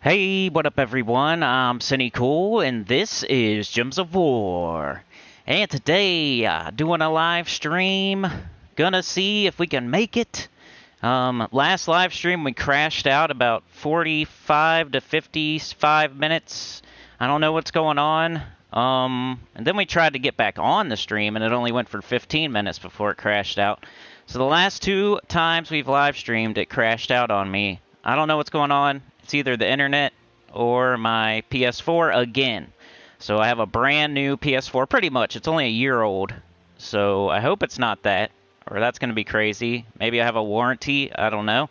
Hey, what up everyone? I'm Sinnycool and this is Gems of War. And today, doing a live stream. Gonna see if we can make it. Last live stream we crashed out about 45 to 55 minutes. I don't know what's going on. And then we tried to get back on the stream and it only went for 15 minutes before it crashed out. So the last two times we've live streamed, it crashed out on me. I don't know what's going on. It's either the internet or my PS4 again. So I have a brand new PS4, pretty much. It's only a year old. So I hope it's not that, or that's going to be crazy. Maybe I have a warranty. I don't know.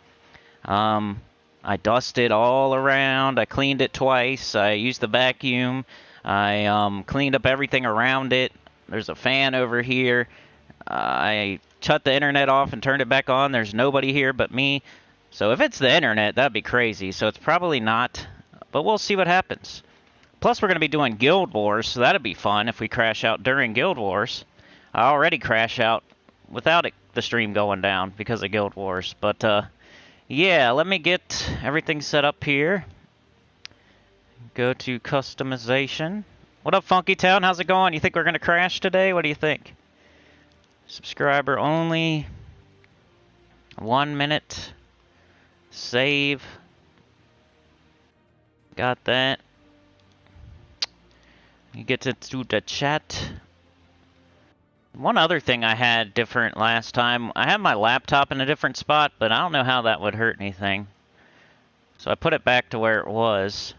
I dusted all around. I cleaned it twice. I used the vacuum. I cleaned up everything around it. There's a fan over here. I shut the internet off and turned it back on. There's nobody here but me. So if it's the internet, that'd be crazy. So it's probably not, but we'll see what happens. Plus, we're going to be doing Guild Wars, so that'd be fun if we crash out during Guild Wars. I already crash out without the stream going down because of Guild Wars. But, yeah, let me get everything set up here. Go to customization. What up, Funky Town? How's it going? You think we're going to crash today? What do you think? Subscriber only. 1 minute. Save. Got that. You get to do the chat. One other thing I had different last time, I had my laptop in a different spot, but I don't know how that would hurt anything. So I put it back to where it was.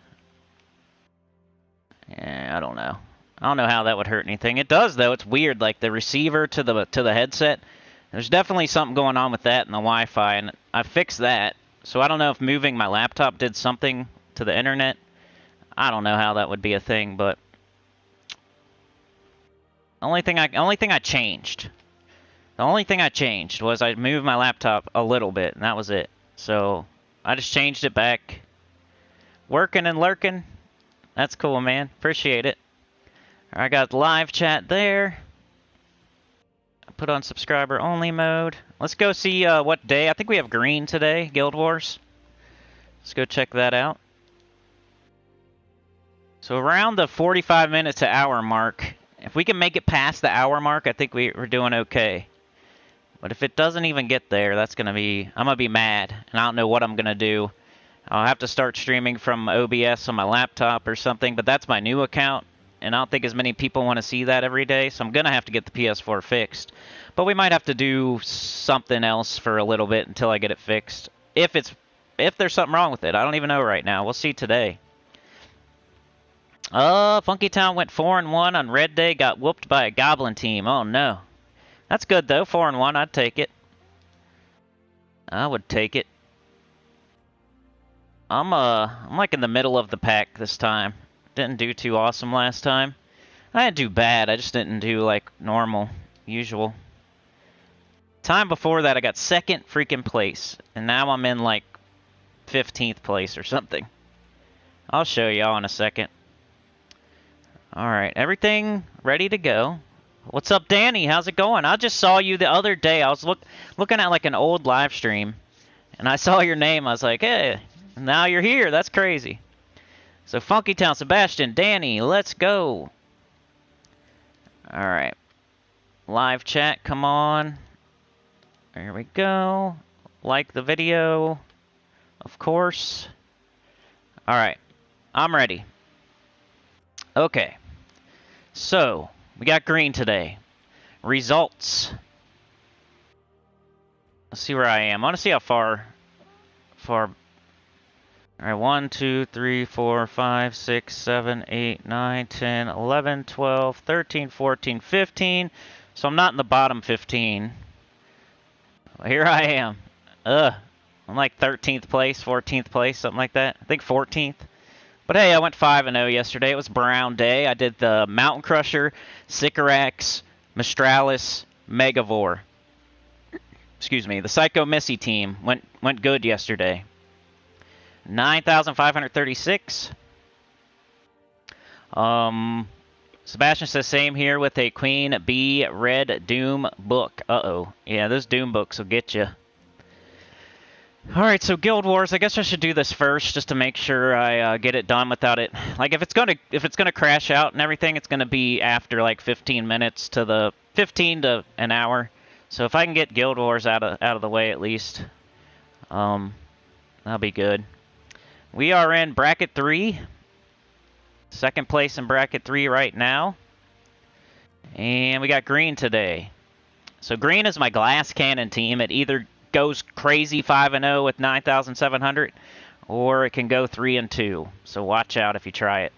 Yeah, I don't know. I don't know how that would hurt anything. It does though. It's weird, like the receiver to the headset. There's definitely something going on with that and the Wi-Fi, and I fixed that. So I don't know if moving my laptop did something to the internet. I don't know how that would be a thing, but the only thing I changed was I moved my laptop a little bit, and that was it. So I just changed it back. Working and lurking. That's cool, man. Appreciate it. I got live chat there. Put on subscriber only mode. Let's go see what day. I think we have green today, Guild Wars. Let's go check that out. So around the 45 minutes to hour mark, if we can make it past the hour mark, I think we're doing okay. But if it doesn't even get there, I'm gonna be mad, and I don't know what I'm gonna do. I'll have to start streaming from OBS on my laptop or something, but that's my new account. And I don't think as many people want to see that every day, so I'm going to have to get the PS4 fixed. But we might have to do something else for a little bit until I get it fixed. If there's something wrong with it. I don't even know right now. We'll see today. Funky Town went 4-1 on Red Day, got whooped by a Goblin team. Oh, no. That's good, though. 4-1, I'd take it. I would take it. I'm like in the middle of the pack this time. Didn't do too awesome last time. I didn't do bad, I just didn't do like normal, usual. Time before that I got second freaking place, and now I'm in like 15th place or something. I'll show y'all in a second. Alright, everything ready to go. What's up, Danny? How's it going? I just saw you the other day. I was looking at like an old live stream, and I saw your name. I was like, hey, now you're here. That's crazy. So Funky Town, Sebastian, Danny, let's go. Alright. Live chat, come on. There we go. Like the video, of course. Alright. I'm ready. Okay. So, we got green today. Results. Let's see where I am. I want to see how far. Alright, 1, 2, 3, 4, 5, 6, 7, 8, 9, 10, 11, 12, 13, 14, 15. So I'm not in the bottom 15. Well, here I am. I'm like 13th place, 14th place, something like that. I think 14th. But hey, I went 5-0 yesterday. It was Brown Day. I did the Mountain Crusher, Sycorax, Mistralis, Megavore. Excuse me, the Psycho Missy team went good yesterday. 9,536. Sebastian says same here with a Queen Bee Red Doom book. Uh-oh. Yeah, those Doom books will get you. Alright, so Guild Wars, I guess I should do this first just to make sure I get it done without it. Like, if it's gonna crash out and everything, it's gonna be after like 15 minutes to the 15 to an hour. So if I can get Guild Wars out of the way at least, that'll be good. We are in bracket 3. Second place in bracket 3 right now. And we got green today. So green is my glass cannon team. It either goes crazy 5-0 with 9,700, or it can go 3-2. So watch out if you try it.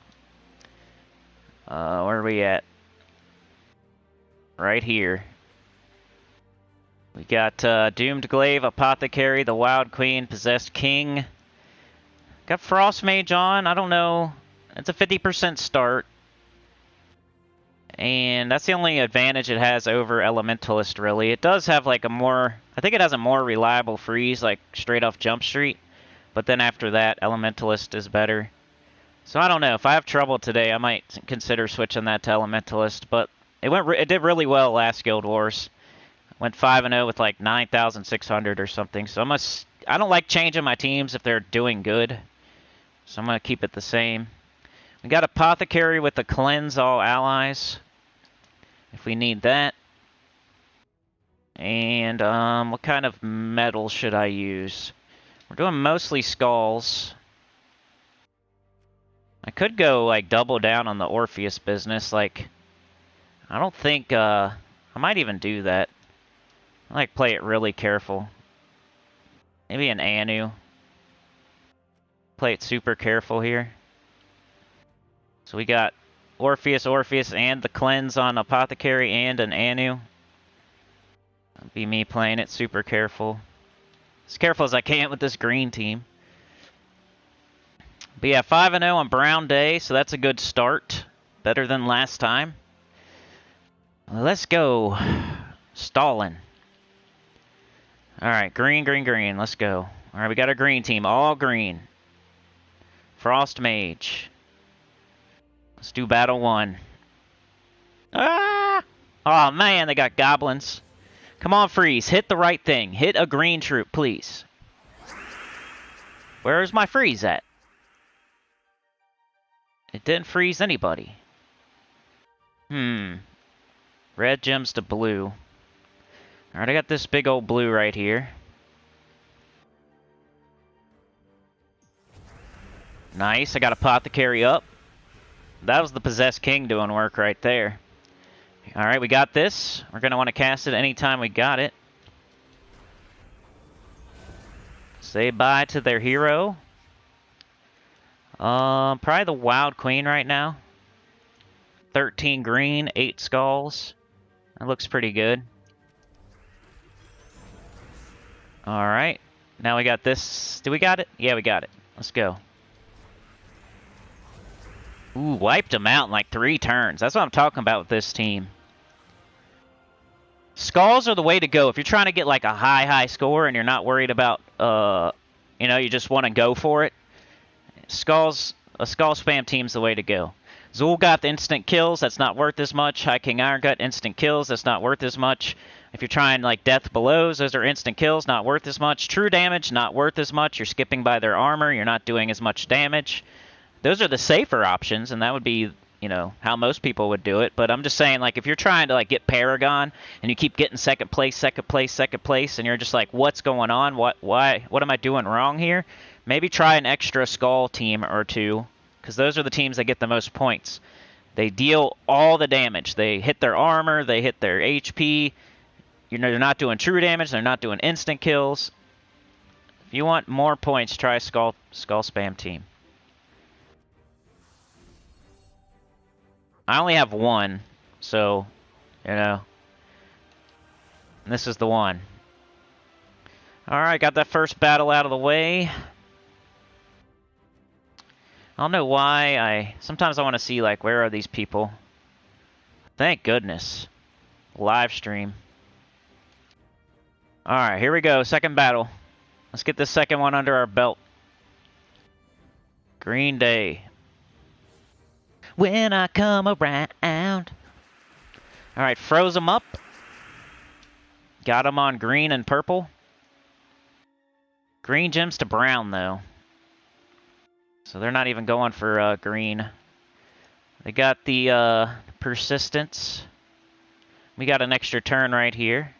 Where are we at? Right here. We got Doomed Glaive, Apothecary, the Wild Queen, Possessed King. Got Frost Mage on. I don't know. It's a 50% start. And that's the only advantage it has over Elementalist, really. It does have like a more... I think it has a more reliable freeze, like straight off Jump Street. But then after that, Elementalist is better. So I don't know. If I have trouble today, I might consider switching that to Elementalist. But it did really well last Guild Wars. Went 5-0 with like 9,600 or something. So I don't like changing my teams if they're doing good. So I'm going to keep it the same. We got Apothecary with the Cleanse All Allies, if we need that. And what kind of metal should I use? We're doing mostly skulls. I could go like double down on the Orpheus business. Like, I don't think I might even do that. I like play it really careful. Maybe an Anu. Play it super careful here. So we got Orpheus, and the Cleanse on Apothecary and an Anu. That'll be me playing it super careful. As careful as I can with this green team. But yeah, 5-0 on Brown Day, so that's a good start. Better than last time. Let's go. Stalling. Alright, green. Let's go. Alright, we got our green team. All green. Frost Mage. Let's do battle 1. Ah! Oh man, they got goblins. Come on, freeze. Hit the right thing. Hit a green troop, please. Where's my freeze at? It didn't freeze anybody. Red gems to blue. Alright, I got this big old blue right here. Nice, I got Apothecary up. That was the Possessed King doing work right there. Alright, we got this. We're going to want to cast it anytime we got it. Say bye to their hero. Probably the Wild Queen right now. 13 green, 8 skulls. That looks pretty good. Alright. Now we got this. Do we got it? Yeah, we got it. Let's go. Ooh, wiped him out in like 3 turns. That's what I'm talking about with this team. Skulls are the way to go. If you're trying to get like a high score and you're not worried about, you know, you just want to go for it. A skull spam team's the way to go. Zul got the instant kills. That's not worth as much. High King Iron got instant kills. That's not worth as much. If you're trying like Death Belows, those are instant kills. Not worth as much. True damage, not worth as much. You're skipping by their armor. You're not doing as much damage. Those are the safer options, and that would be, you know, how most people would do it. But I'm just saying, like, if you're trying to like get Paragon and you keep getting second place, and you're just like, what's going on? What am I doing wrong here? Maybe try an extra skull team or two, because those are the teams that get the most points. They deal all the damage. They hit their armor, they hit their HP. You know, they're not doing true damage. They're not doing instant kills. If you want more points, try skull spam team. I only have one, so, you know, and this is the one. Alright, got that first battle out of the way. I don't know why sometimes I want to see, like, where are these people? Thank goodness. Live stream. Alright, here we go, second battle. Let's get this second one under our belt. Green Day. When I come around. Alright, froze them up. Got them on green and purple. Green gems to brown, though. So they're not even going for green. They got the persistence. We got an extra turn right here.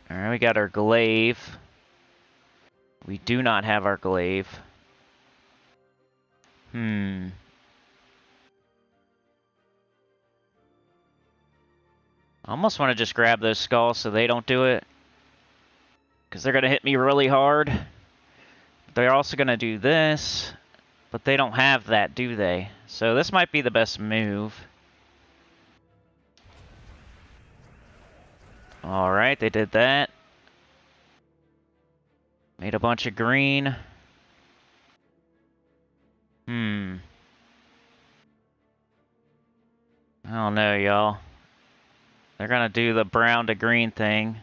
Alright, we got our glaive. We do not have our glaive. I almost want to just grab those skulls so they don't do it. Because they're going to hit me really hard. They're also going to do this. But they don't have that, do they? So this might be the best move. Alright, they did that. Made a bunch of green. I don't know, y'all. They're gonna do the brown to green thing.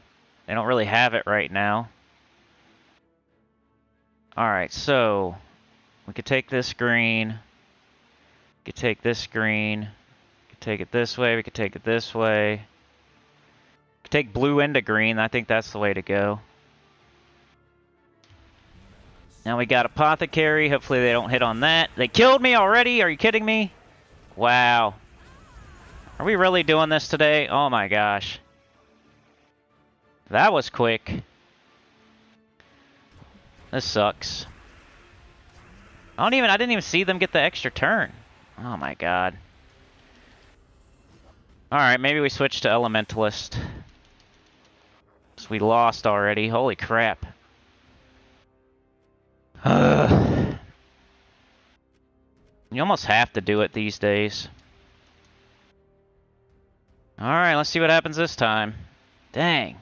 They don't really have it right now. Alright, so we could take this green. We could take this green. We could take it this way. We could take it this way. We could take blue into green. I think that's the way to go. Now we got Apothecary. Hopefully they don't hit on that. They killed me already? Are you kidding me? Wow. Are we really doing this today? Oh my gosh. That was quick. This sucks. I didn't even see them get the extra turn. Oh my god. Alright, maybe we switch to Elementalist. So we lost already. Holy crap. You almost have to do it these days. Alright, let's see what happens this time. Dang.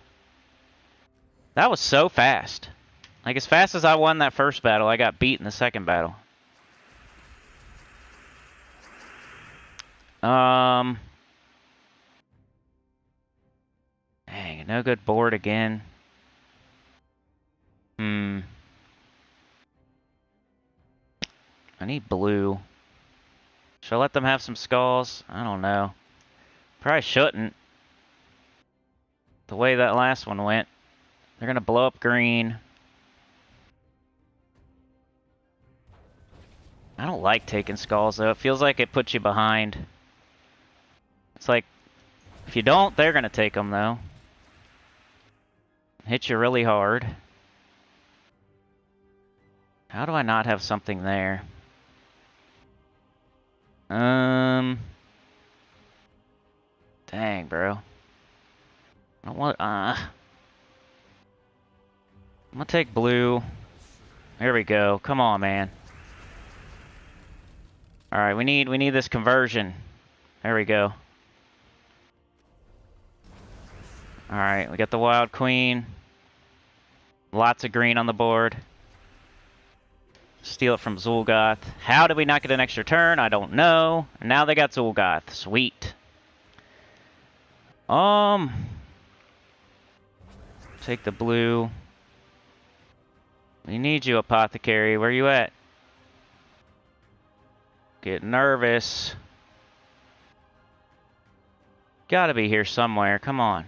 That was so fast. Like, as fast as I won that first battle, I got beat in the second battle. Dang, no good board again. I need blue. Should I let them have some skulls? I don't know. Probably shouldn't. The way that last one went. They're gonna blow up green. I don't like taking skulls though. It feels like it puts you behind. It's like, if you don't, they're gonna take them though. Hit you really hard. How do I not have something there? Dang, bro. I don't want, I'm gonna take blue. There we go. Come on, man. Alright, we need this conversion. There we go. Alright, we got the Wild Queen. Lots of green on the board. Steal it from Zul'Goth. How did we not get an extra turn? I don't know. And now they got Zul'Goth. Sweet. Take the blue. We need you, Apothecary. Where you at? Get nervous. Gotta be here somewhere. Come on.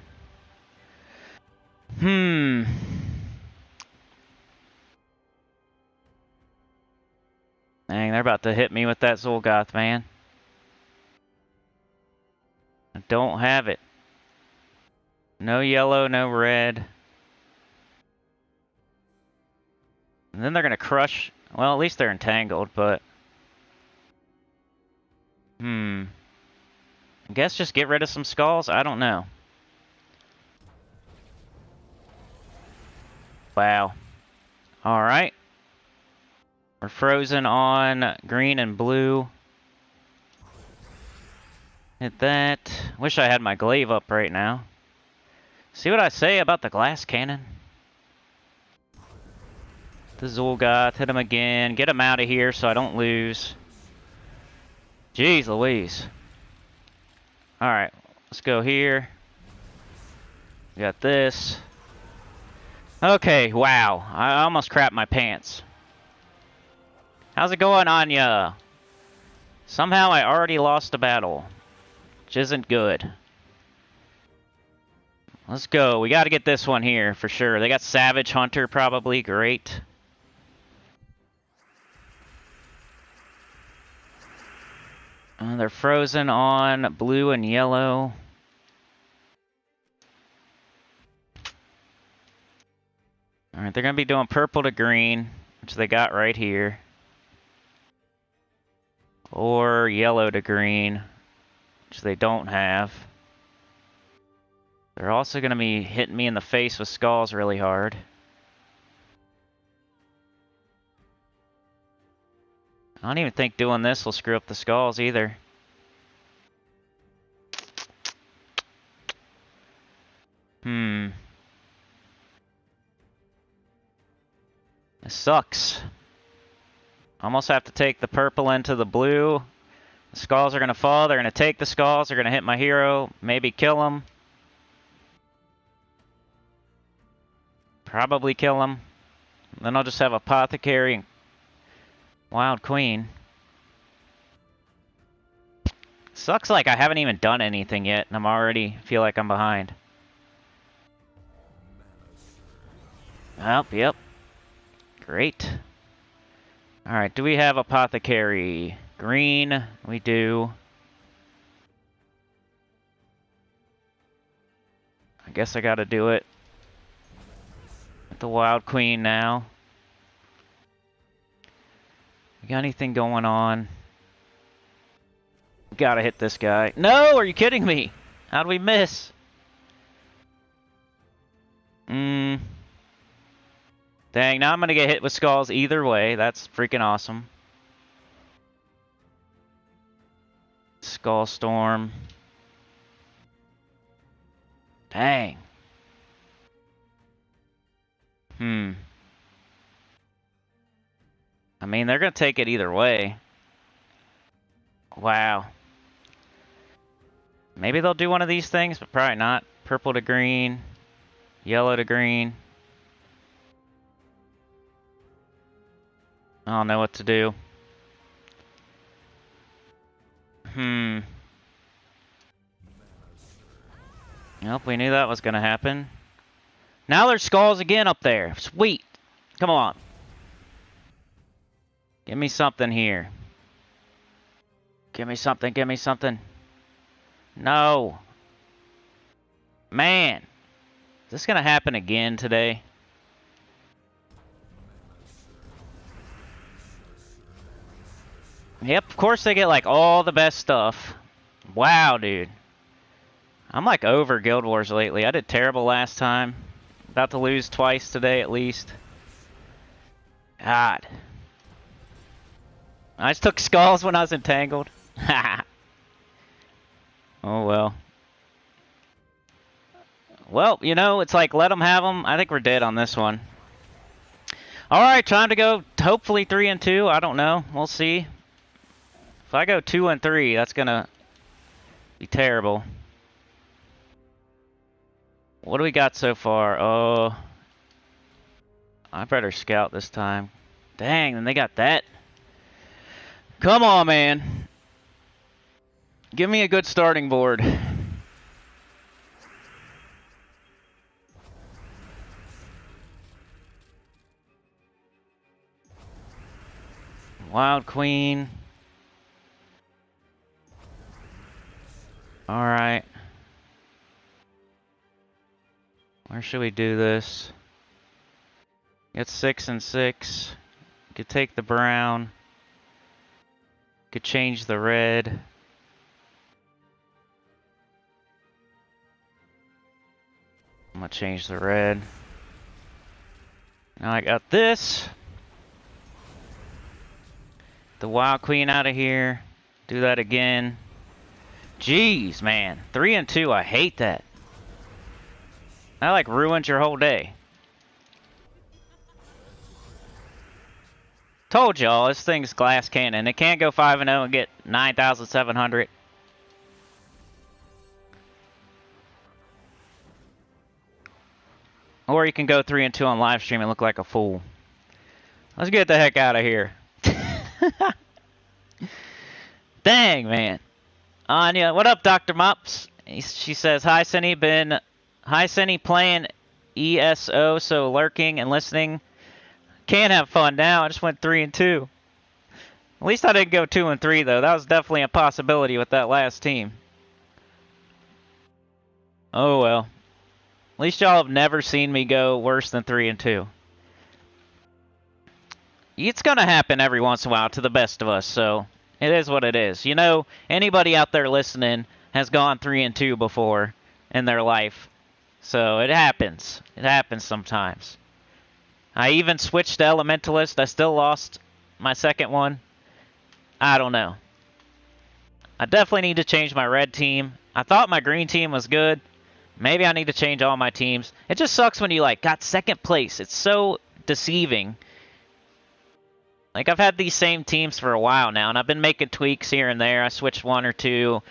Dang, they're about to hit me with that Zul'Goth, man. I don't have it. No yellow, no red. And then they're gonna crush. Well, at least they're entangled, but... I guess just get rid of some skulls? I don't know. Wow. Alright. We're frozen on green and blue. Hit that. Wish I had my glaive up right now. See what I say about the glass cannon? The Zul'Goth, hit him again. Get him out of here so I don't lose. Jeez Louise. Alright, let's go here. We got this. Okay, wow. I almost crapped my pants. How's it going, Anya? Somehow I already lost a battle, which isn't good. Let's go. We got to get this one here for sure. They got Savage Hunter probably. Great. They're frozen on blue and yellow. Alright, they're going to be doing purple to green, which they got right here. Or yellow to green, which they don't have. They're also going to be hitting me in the face with skulls really hard. I don't even think doing this will screw up the skulls either. This sucks. Almost have to take the purple into the blue. The skulls are going to fall. They're going to take the skulls. They're going to hit my hero. Maybe kill him. Probably kill him. Then I'll just have Apothecary and Wild Queen. Sucks like I haven't even done anything yet, and I'm already feel like I'm behind. Oh, yep. Great. Alright, do we have Apothecary? Green, we do. I guess I gotta do it with the Wild Queen now. We got anything going on? Gotta hit this guy. No, are you kidding me? How'd we miss? Dang, now I'm gonna get hit with skulls either way. That's freaking awesome. Skull Storm. Dang. I mean, they're gonna take it either way. Wow. Maybe they'll do one of these things, but probably not. Purple to green. Yellow to green. I don't know what to do. Nope, we knew that was gonna happen. Now there's skulls again up there. Sweet. Come on. Give me something here. Give me something, give me something. No. Man. Is this gonna happen again today? Yep, of course they get like all the best stuff. Wow, dude. I'm like over Guild Wars lately. I did terrible last time. About to lose twice today at least. God. I just took skulls when I was entangled. Oh well. Well, you know, it's like let them have them. I think we're dead on this one. Alright, time to go hopefully 3-2. I don't know. We'll see. If I go 2-3, that's gonna be terrible. What do we got so far? Oh, I better scout this time. Dang, then they got that. Come on, man. Give me a good starting board. Wild Queen. Alright. Where should we do this? It's 6 and 6. Could take the brown. Could change the red. I'm gonna change the red. Now I got this. The Wild Queen out of here. Do that again. Jeez, man. 3-2, I hate that. That like ruins your whole day. Told y'all, this thing's glass cannon. It can't go 5-0 and get 9,700. Or you can go 3-2 on live stream and look like a fool. Let's get the heck out of here. Dang, man. Anya, what up, Dr. Mops? She says, hi, Cinny. Been Hi, Cindy, playing ESO, so lurking and listening. Can't have fun now. I just went 3 and 2. At least I didn't go 2 and 3 though. That was definitely a possibility with that last team. Oh well. At least y'all have never seen me go worse than 3 and 2. It's gonna happen every once in a while to the best of us, so it is what it is. You know, anybody out there listening has gone 3 and 2 before in their life. So it happens. It happens sometimes. I even switched to Elementalist. I still lost my second one. I don't know. I definitely need to change my red team. I thought my green team was good. Maybe I need to change all my teams. It just sucks when you, like, got second place. It's so deceiving. Like, I've had these same teams for a while now, and I've been making tweaks here and there. I switched 1 or 2,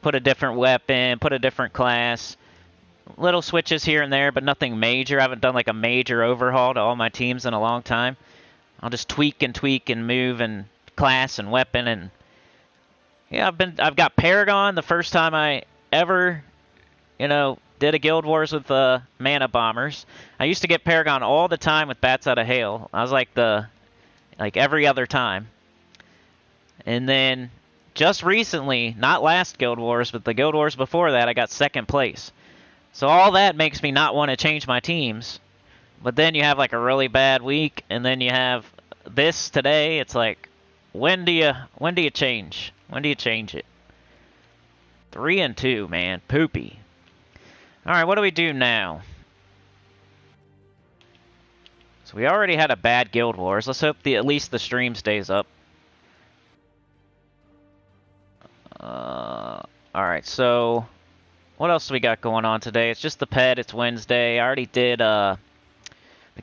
put a different weapon, put a different class. Little switches here and there, but nothing major. I haven't done, like, a major overhaul to all my teams in a long time. I'll just tweak and move and class and weapon and... Yeah, I've got Paragon the first time I ever, you know, did a Guild Wars with Mana Bombers. I used to get Paragon all the time with Bats Out of Hail. I was like every other time. And then just recently, not last Guild Wars, but the Guild Wars before that, I got second place. So all that makes me not want to change my teams. But then you have like a really bad week, and then you have this today. It's like, when do you change? When do you change it? 3 and 2, man. Poopy. Alright, what do we do now? So we already had a bad Guild Wars. Let's hope at least the stream stays up. Alright, so... What else do we got going on today? It's just the pet. It's Wednesday. I already did the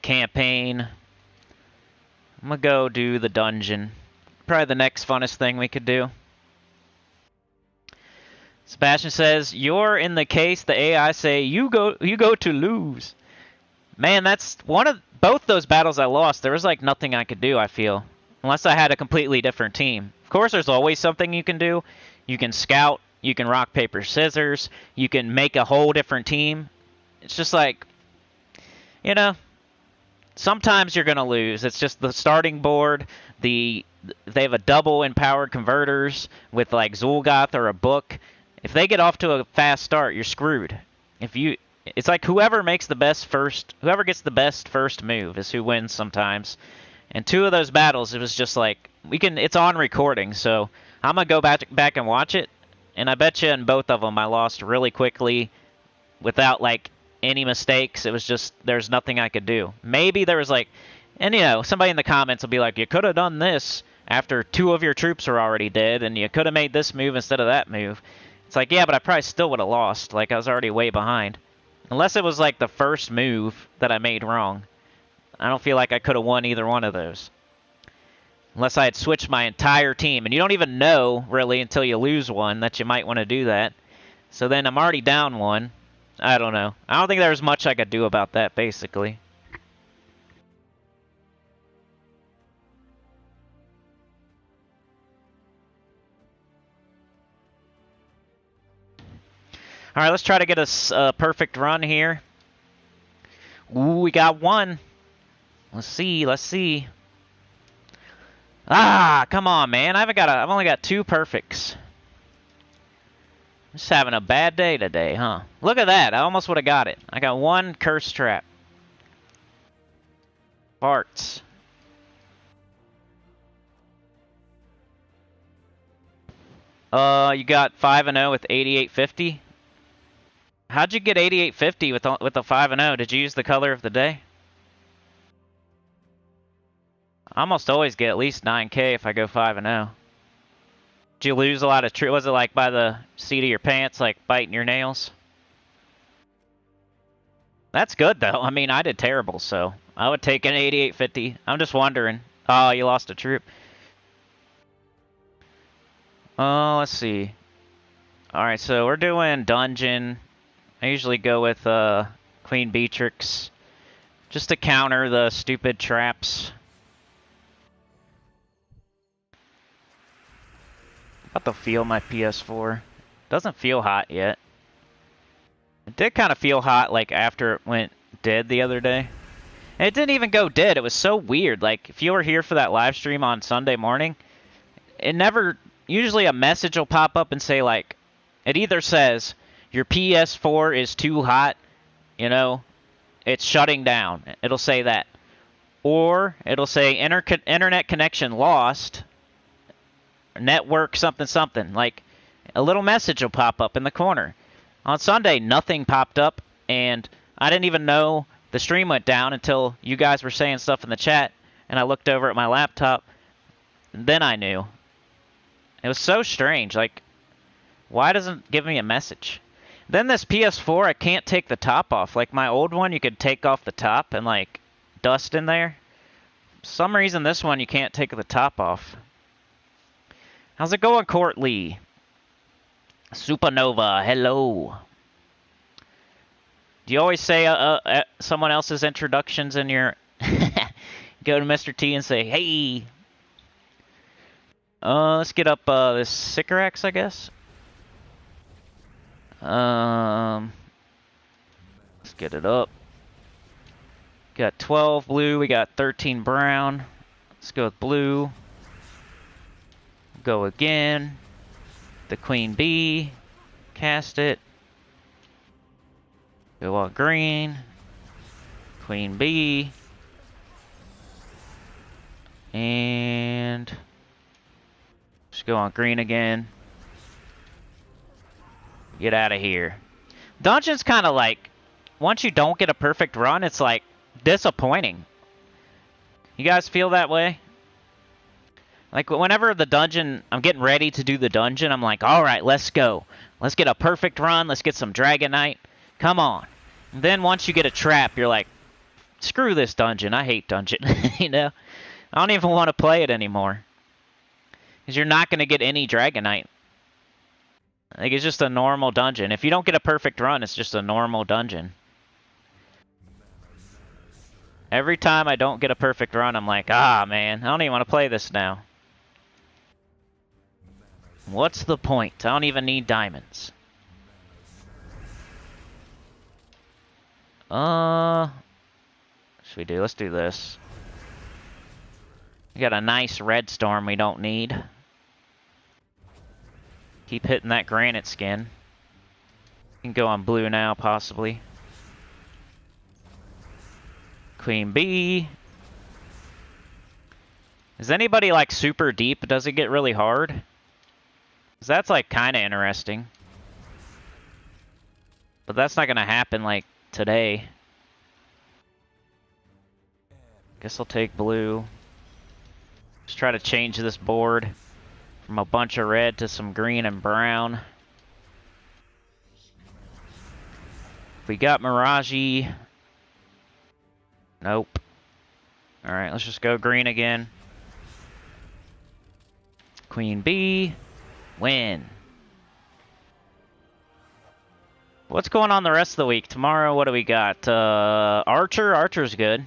campaign. I'm gonna go do the dungeon. Probably the next funnest thing we could do. Sebastian says, "You're in the case the AI say you go to lose." Man, that's both those battles I lost. There was like nothing I could do, I feel, unless I had a completely different team. Of course, there's always something you can do. You can scout, you can rock paper scissors, you can make a whole different team. It's just like, you know, sometimes you're gonna lose. It's just the starting board. They have a double empowered converters with like Zul'Goth or a book. If they get off to a fast start, you're screwed. It's like whoever gets the best first move is who wins sometimes. And 2 of those battles, it was just like it's on recording, so I'm gonna go back and watch it. And I bet you in both of them I lost really quickly without like any mistakes. It was just there's nothing I could do. Maybe there was like, and you know, somebody in the comments will be like, you could have done this after 2 of your troops are already dead, and you could have made this move instead of that move. It's like, yeah, but I probably still would have lost. Like, I was already way behind. Unless it was, like, the first move that I made wrong. I don't feel like I could have won either one of those. Unless I had switched my entire team. And you don't even know, really, until you lose one that you might want to do that. So then I'm already down 1. I don't know. I don't think there was much I could do about that, basically. Alright, let's try to get a perfect run here. Ooh, we got 1. Let's see. Ah, come on, man. I've only got 2 perfects. I'm just having a bad day today, huh? Look at that. I almost would have got it. I got 1 curse trap. Parts. You got 5 and 0 with 8850. How'd you get 8850 with the 5 and 0? Did you use the color of the day? I almost always get at least 9k if I go 5 and 0. Did you lose a lot of was it like by the seat of your pants, like biting your nails? That's good though. I mean, I did terrible, so I would take an 8850. I'm just wondering. Oh, you lost a troop. Oh, let's see. Alright, so we're doing dungeon. I usually go with Queen Beatrix, just to counter the stupid traps. About to feel my PS4. Doesn't feel hot yet. It did kind of feel hot, like, after it went dead the other day. And it didn't even go dead. It was so weird. Like, if you were here for that live stream on Sunday morning, it never... Usually a message will pop up and say, like... It either says, your PS4 is too hot, you know, it's shutting down. It'll say that. Or it'll say, internet connection lost, network something something. Like, a little message will pop up in the corner. On Sunday, nothing popped up, and I didn't even know the stream went down until you guys were saying stuff in the chat, and I looked over at my laptop, and then I knew. It was so strange. Like, why doesn't it give me a message? Then this PS4, I can't take the top off. Like, my old one, you could take off the top and, like, dust in there. For some reason, this one, you can't take the top off. How's it going, Courtly? Supernova, hello. Do you always say someone else's introductions in your... Go to Mr. T and say, hey. Let's get up this Sycorax, I guess. Let's get it up. Got 12 blue, we got 13 brown. Let's go with blue. Go again. The Queen Bee. Cast it. Go on green. Queen Bee. And just go on green again. Get out of here. Dungeon's kind of like, once you don't get a perfect run, it's like disappointing. You guys feel that way? Like, whenever the dungeon, I'm getting ready to do the dungeon, I'm like, alright, let's go. Let's get a perfect run, let's get some Dragonite. Come on. And then once you get a trap, you're like, screw this dungeon, I hate dungeon. You know? I don't even want to play it anymore. Because you're not going to get any Dragonite. Like, it's just a normal dungeon. If you don't get a perfect run, it's just a normal dungeon. Every time I don't get a perfect run, I'm like, ah, man, I don't even want to play this now. What's the point? I don't even need diamonds. What should we do? Let's do this. We got a nice red storm we don't need. Keep hitting that granite skin. Can go on blue now, possibly. Queen Bee. Is anybody like super deep? Does it get really hard? 'Cause that's like kind of interesting. But that's not gonna happen like today. Guess I'll take blue. Just try to change this board from a bunch of red to some green and brown. We got Mirage. Nope. Alright, let's just go green again. Queen Bee. Win. What's going on the rest of the week? Tomorrow, what do we got? Archer. Archer's good.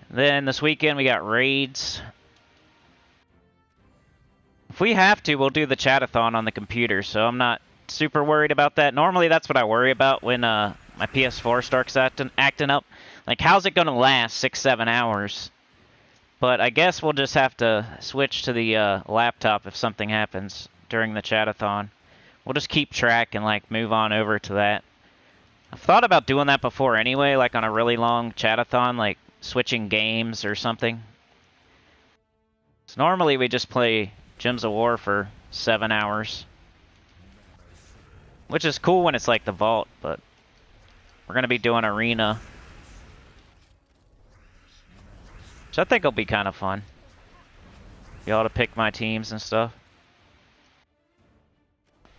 Then this weekend, we got raids. If we have to, we'll do the chatathon on the computer, so I'm not super worried about that. Normally, that's what I worry about when my PS4 starts acting up. Like, how's it going to last 6-7 hours? But I guess we'll just have to switch to the laptop if something happens during the chatathon. We'll just keep track and, like, move on over to that. I've thought about doing that before anyway, like on a really long chatathon, like switching games or something. So normally we just play Gems of War for 7 hours. Which is cool when it's like the vault, but we're going to be doing arena. Which I think will be kind of fun. Be able to pick my teams and stuff.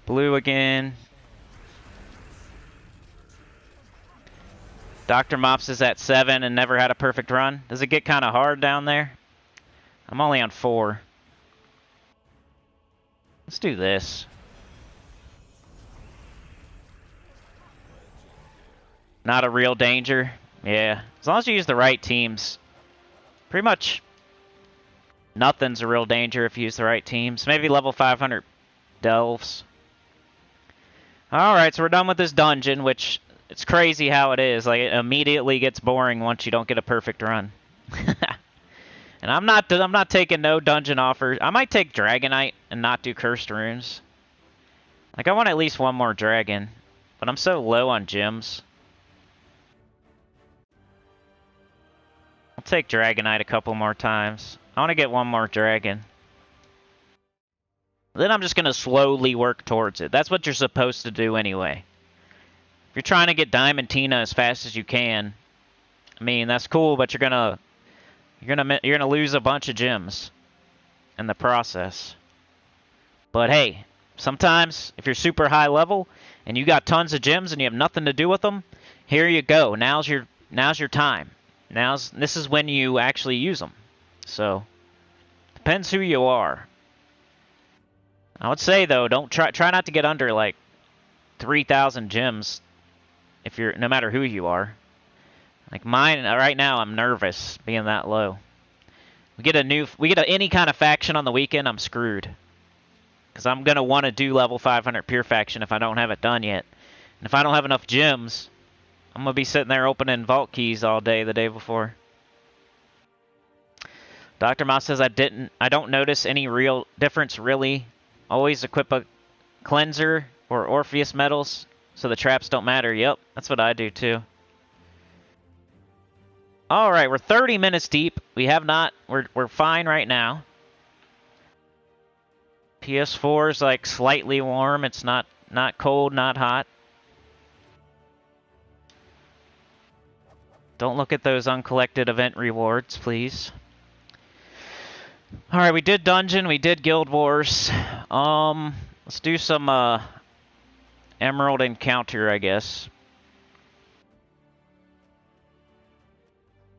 Blue again. Dr. Mops is at 7 and never had a perfect run. Does it get kind of hard down there? I'm only on 4. Let's do this. Not a real danger. Yeah, as long as you use the right teams. Pretty much nothing's a real danger if you use the right teams. Maybe level 500 delves. Alright, so we're done with this dungeon, which it's crazy how it is. Like, it immediately gets boring once you don't get a perfect run. And I'm not taking no dungeon offers. I might take Dragonite and not do Cursed Runes. Like, I want at least one more dragon. But I'm so low on gems. I'll take Dragonite a couple more times. I want to get one more dragon. Then I'm just going to slowly work towards it. That's what you're supposed to do anyway. If you're trying to get Diamantina as fast as you can, I mean, that's cool, but you're gonna lose a bunch of gems in the process. But hey, sometimes if you're super high level and you got tons of gems and you have nothing to do with them, here you go. Now's your time. This is when you actually use them. So depends who you are. I would say though, don't try not to get under like 3,000 gems if you're no matter who you are. Like mine right now, I'm nervous being that low. We get any kind of faction on the weekend, I'm screwed. Because I'm gonna want to do level 500 pure faction if I don't have it done yet. And if I don't have enough gems, I'm gonna be sitting there opening vault keys all day the day before. Dr. Mouse says I don't notice any real difference really. Always equip a cleanser or Orpheus medals so the traps don't matter. Yep, that's what I do too. Alright, we're 30 minutes deep. We're fine right now. PS4 is like slightly warm. It's not cold, not hot. Don't look at those uncollected event rewards, please. Alright, we did Dungeon, we did Guild Wars. Let's do some Emerald Encounter, I guess.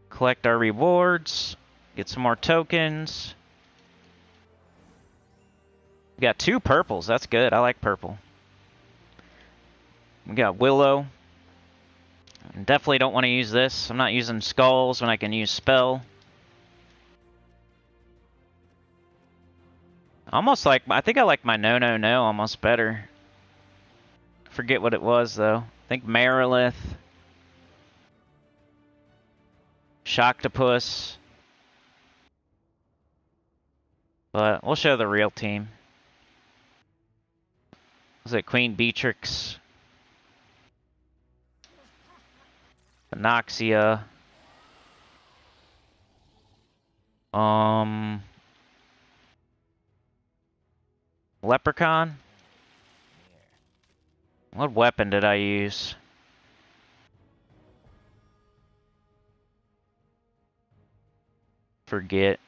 Collect our rewards. Get some more tokens. We got 2 purples, that's good, I like purple. We got Willow. Definitely don't want to use this. I'm not using Skulls when I can use Spell. Almost like, I think I like my No almost better. Forget what it was though. I think Marilith. Shocktopus. But we'll show the real team. Was it Queen Beatrix? Anoxia. Leprechaun? What weapon did I use? Forget.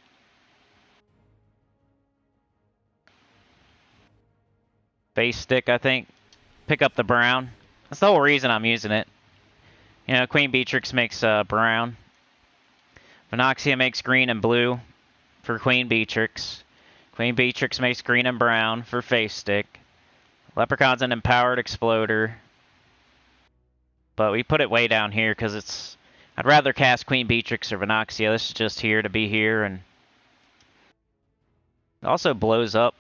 Face stick, I think. Pick up the brown. That's the whole reason I'm using it. You know, Queen Beatrix makes brown. Anoxia makes green and blue for Queen Beatrix. Queen Beatrix makes green and brown for face stick. Leprechaun's an empowered exploder. But we put it way down here because it's... I'd rather cast Queen Beatrix or Venoxia. This is just here to be here, and... It also blows up.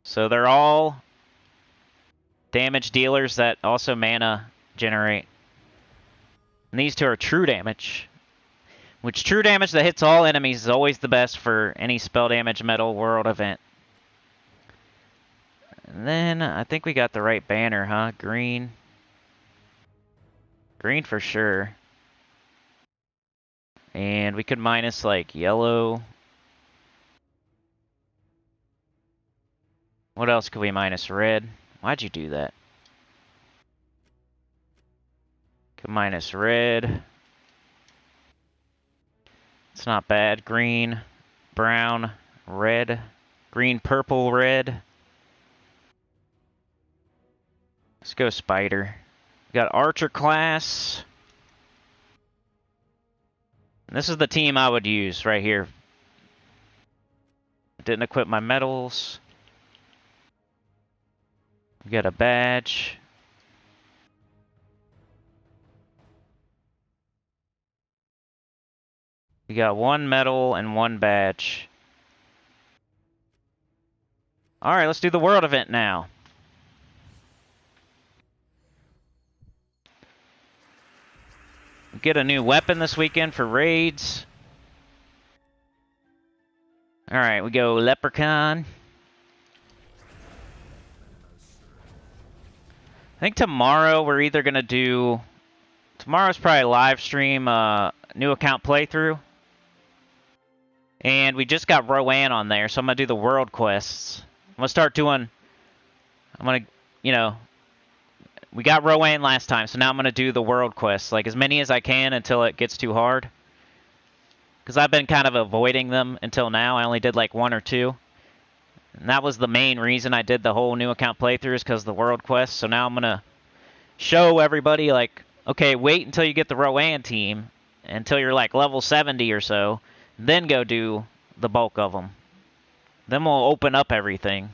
So they're all damage dealers that also mana generate. And these 2 are true damage. Which true damage that hits all enemies is always the best for any spell damage metal world event. And then I think we got the right banner, huh? Green. Green for sure. And we could minus like yellow. What else could we minus? Red. Why'd you do that? Could minus red. It's not bad. Green, brown, red. Green, purple, red. Let's go spider. We got archer class. And this is the team I would use right here. Didn't equip my medals. We got a badge. We got 1 medal and 1 badge. Alright, let's do the world event now. get a new weapon this weekend for raids. Alright, we go Leprechaun. I think tomorrow we're either going to do... Tomorrow's probably a live stream, new account playthrough. And we just got Rowan on there, so I'm going to do the world quests. I'm going to start doing... I'm going to, you know... We got Rowan last time, so now I'm going to do the world quests. Like, as many as I can until it gets too hard. Because I've been kind of avoiding them until now. I only did like 1 or 2. And that was the main reason I did the whole new account playthrough, is because of the world quests. So now I'm going to show everybody, like, okay, wait until you get the Rowan team, until you're like level 70 or so, then go do the bulk of them. Then we'll open up everything.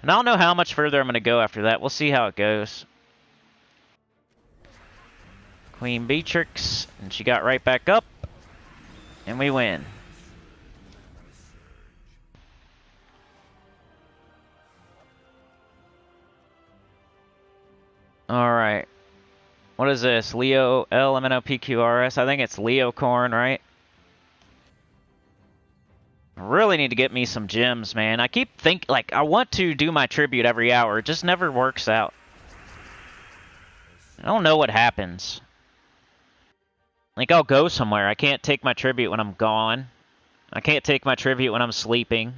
And I don't know how much further I'm going to go after that. We'll see how it goes. Queen Beatrix, and she got right back up, and we win. Alright. What is this? Leo LMNOPQRS? I think it's Leo Corn, right? I really need to get me some gems, man. I keep thinking, like, I want to do my tribute every hour. It just never works out. I don't know what happens. Like, I'll go somewhere. I can't take my tribute when I'm gone. I can't take my tribute when I'm sleeping.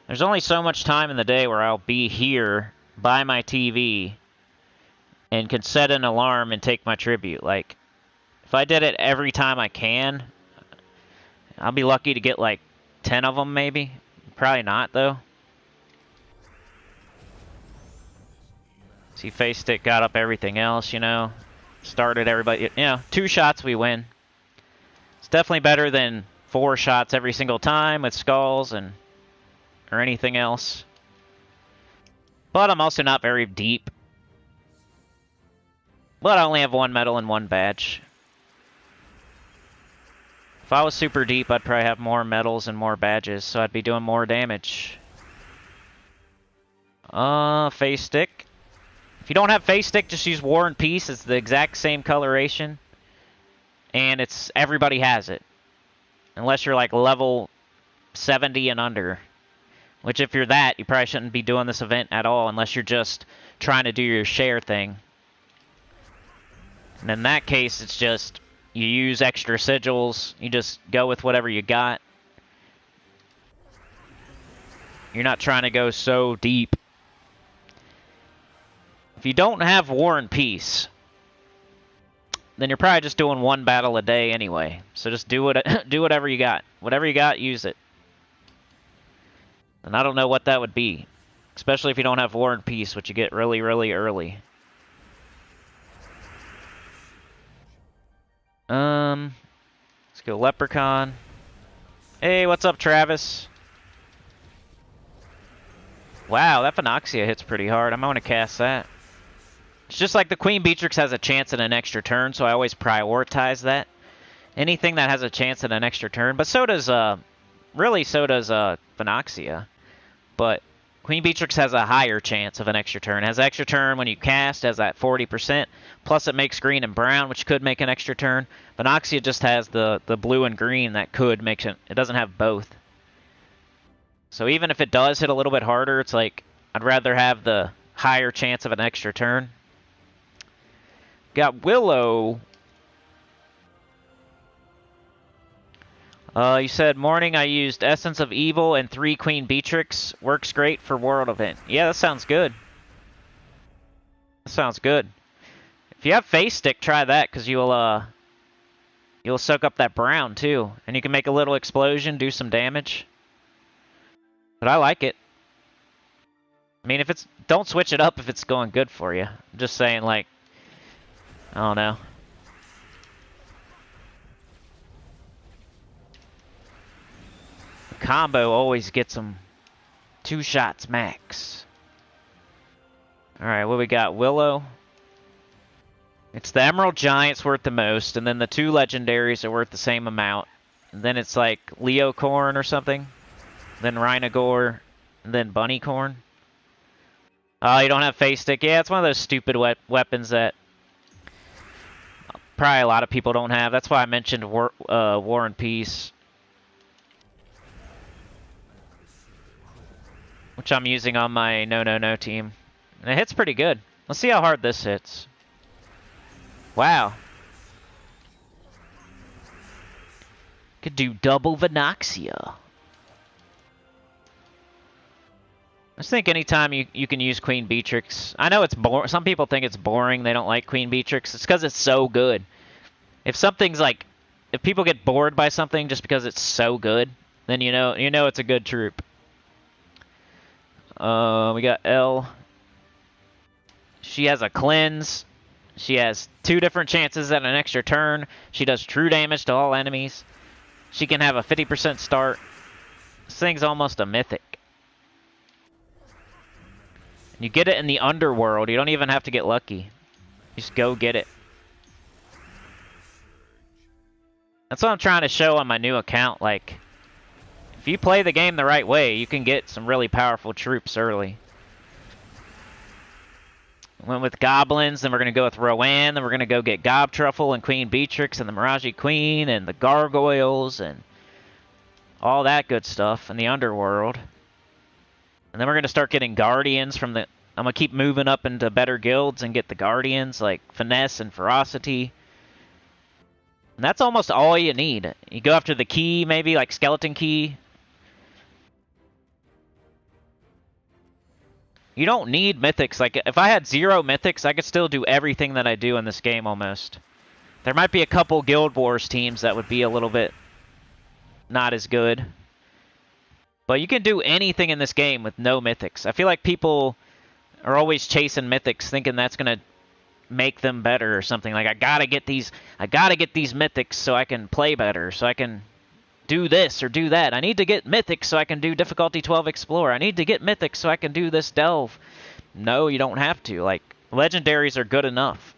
There's only so much time in the day where I'll be here by my TV and can set an alarm and take my tribute. Like, if I did it every time I can, I'll be lucky to get like 10 of them maybe. Probably not, though. See, Face Stick got up everything else, you know. Started everybody, you know, 2 shots we win. It's definitely better than 4 shots every single time with skulls and or anything else. But I'm also not very deep. But I only have 1 medal and 1 badge. If I was super deep, I'd probably have more medals and more badges, so I'd be doing more damage. Face Stick. If you don't have Face Stick, just use War and Peace. It's the exact same coloration. And it's everybody has it. Unless you're like level 70 and under. Which if you're that, you probably shouldn't be doing this event at all unless you're just trying to do your share thing. And in that case, it's just, you use extra sigils, you just go with whatever you got. You're not trying to go so deep. If you don't have War and Peace, then you're probably just doing 1 battle a day anyway. So just do whatever you got. Whatever you got, use it. And I don't know what that would be. Especially if you don't have War and Peace, which you get really, really early. Let's go Leprechaun. Hey, what's up, Travis? Wow, that Phenoxia hits pretty hard. I'm going to cast that. It's just like the Queen Beatrix has a chance at an extra turn, so I always prioritize that. Anything that has a chance at an extra turn. But so does, really so does, Phenoxia. But Queen Beatrix has a higher chance of an extra turn. It has an extra turn when you cast, has that 40%. Plus it makes green and brown, which could make an extra turn. Phenoxia just has the blue and green that could make it. It doesn't have both. So even if it does hit a little bit harder, it's like, I'd rather have the higher chance of an extra turn. Got Willow. You said, morning I used Essence of Evil and 3 Queen Beatrix. Works great for World Event. Yeah, that sounds good. That sounds good. If you have Face Stick, try that, because you'll soak up that brown, too. And you can make a little explosion, do some damage. But I like it. I mean, if it's... Don't switch it up if it's going good for you. I'm just saying, like... I don't know. Combo always gets them 2 shots max. Alright, what we got? Willow. It's the Emerald Giant's worth the most, and then the 2 legendaries are worth the same amount. And then it's like Leo Corn or something. Then Rhinogore, and then Bunny Corn. Oh, you don't have Face Stick? Yeah, it's one of those stupid weapons that probably a lot of people don't have. That's why I mentioned War and Peace, which I'm using on my no team. And it hits pretty good. Let's see how hard this hits. Wow. Could do double Venoxia. I just think anytime you can use Queen Beatrix. I know it's boring. Some people think it's boring. They don't like Queen Beatrix. It's because it's so good. If something's like, if people get bored by something just because it's so good, then you know it's a good troop. We got L. She has a cleanse. She has 2 different chances at an extra turn. She does true damage to all enemies. She can have a 50% start. This thing's almost a mythic. You get it in the underworld. You don't even have to get lucky. You just go get it. That's what I'm trying to show on my new account. Like, if you play the game the right way, you can get some really powerful troops early. Went with Goblins, then we're going to go with Rowan, then we're going to go get Gob Truffle and Queen Beatrix and the Mirage Queen and the Gargoyles and all that good stuff in the underworld. And then we're going to start getting Guardians from the... I'm going to keep moving up into better guilds and get the Guardians, like Finesse and Ferocity. And that's almost all you need. You go after the key, maybe, like Skeleton Key. You don't need Mythics. Like, if I had 0 Mythics, I could still do everything that I do in this game, almost. There might be a couple Guild Wars teams that would be a little bit not as good. But you can do anything in this game with no Mythics. I feel like people are always chasing Mythics, thinking that's gonna make them better or something. Like, I gotta get these Mythics so I can play better, so I can do this or do that. I need to get Mythics so I can do difficulty 12 Explore. I need to get Mythics so I can do this Delve. No, you don't have to. Like, Legendaries are good enough.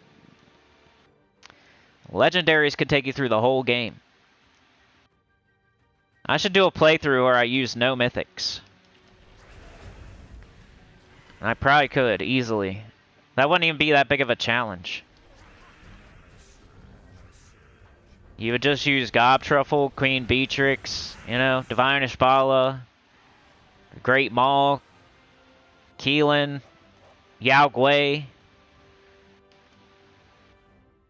Legendaries could take you through the whole game. I should do a playthrough where I use no Mythics. I probably could, easily. That wouldn't even be that big of a challenge. You would just use Gob Truffle, Queen Beatrix, you know, Divine Ishbala, Great Maul, Keelan, Yao Gui,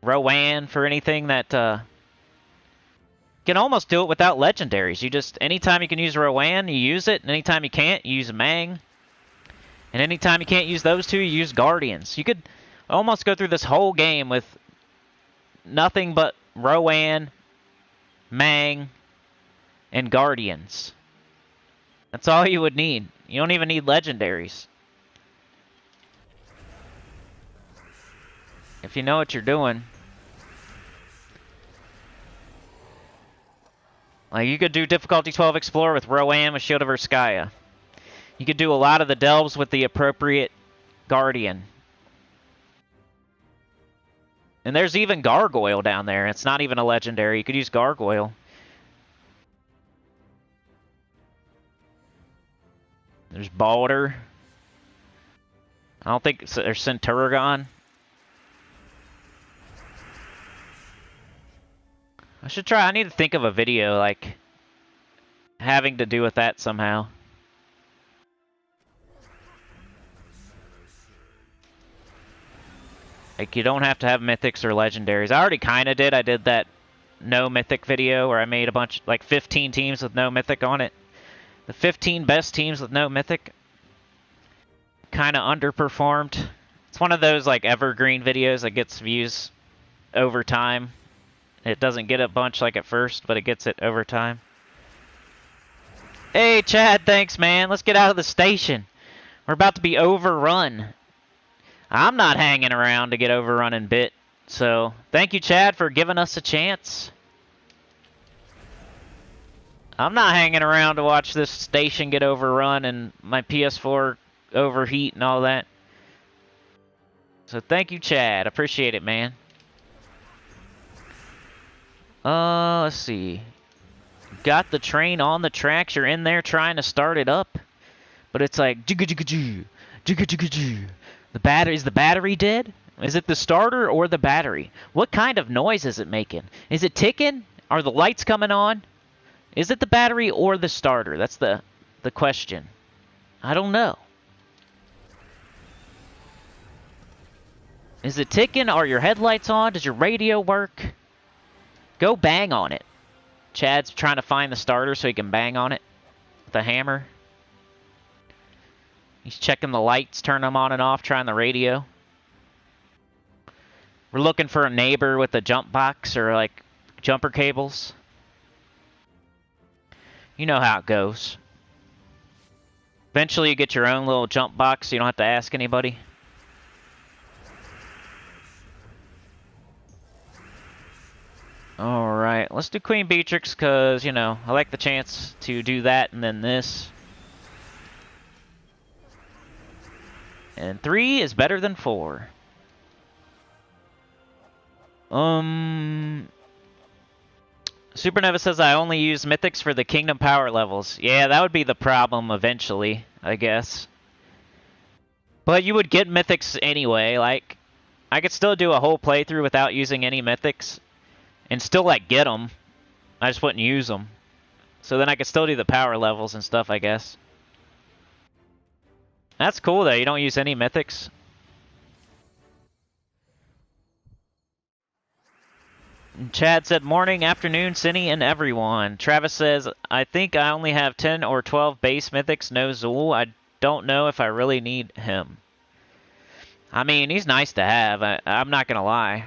Rowan for anything that, you can almost do it without legendaries. You just, anytime you can use Rowan, you use it, and anytime you can't, you use Mang. And anytime you can't use those 2, you use Guardians. You could almost go through this whole game with nothing but Rowan, Mang, and Guardians. That's all you would need. You don't even need legendaries. If you know what you're doing. Like, you could do difficulty 12 Explorer with Rowan with Shield of Urskaya. You could do a lot of the delves with the appropriate Guardian. And there's even Gargoyle down there. It's not even a legendary. You could use Gargoyle. There's Balder. I don't think there's Centurion. I should try. I need to think of a video, like, having to do with that somehow. Like, you don't have to have mythics or legendaries. I already kind of did. I did that no mythic video where I made a bunch, like 15 teams with no mythic on it. The 15 best teams with no mythic kind of underperformed. It's one of those, like, evergreen videos that gets views over time. It doesn't get a bunch like at first, but it gets it over time. Hey, Chad, thanks, man. Let's get out of the station. We're about to be overrun. I'm not hanging around to get overrun and bit. So, thank you, Chad, for giving us a chance. I'm not hanging around to watch this station get overrun and my PS4 overheat and all that. So, thank you, Chad. Appreciate it, man. Let's see. Got the train on the tracks. You're in there trying to start it up. But it's like, the battery, is the battery dead? Is it the starter or the battery? What kind of noise is it making? Is it ticking? Are the lights coming on? Is it the battery or the starter? That's the question. I don't know. Is it ticking? Are your headlights on? Does your radio work? Go bang on it. Chad's trying to find the starter so he can bang on it with a hammer. He's checking the lights, turning them on and off, trying the radio. We're looking for a neighbor with a jump box or like jumper cables. You know how it goes. Eventually you get your own little jump box so you don't have to ask anybody. Alright, let's do Queen Beatrix because, you know, I like the chance to do that and then this. And 3 is better than 4. Supernova says I only use mythics for the kingdom power levels. Yeah, that would be the problem eventually, I guess. But you would get mythics anyway. Like, I could still do a whole playthrough without using any mythics and still, like, get them. I just wouldn't use them. So then I could still do the power levels and stuff, I guess. That's cool, though. You don't use any mythics. Chad said, morning, afternoon, Cinny, and everyone. Travis says, I think I only have 10 or 12 base mythics, no Zool. I don't know if I really need him. I mean, he's nice to have. I'm not going to lie.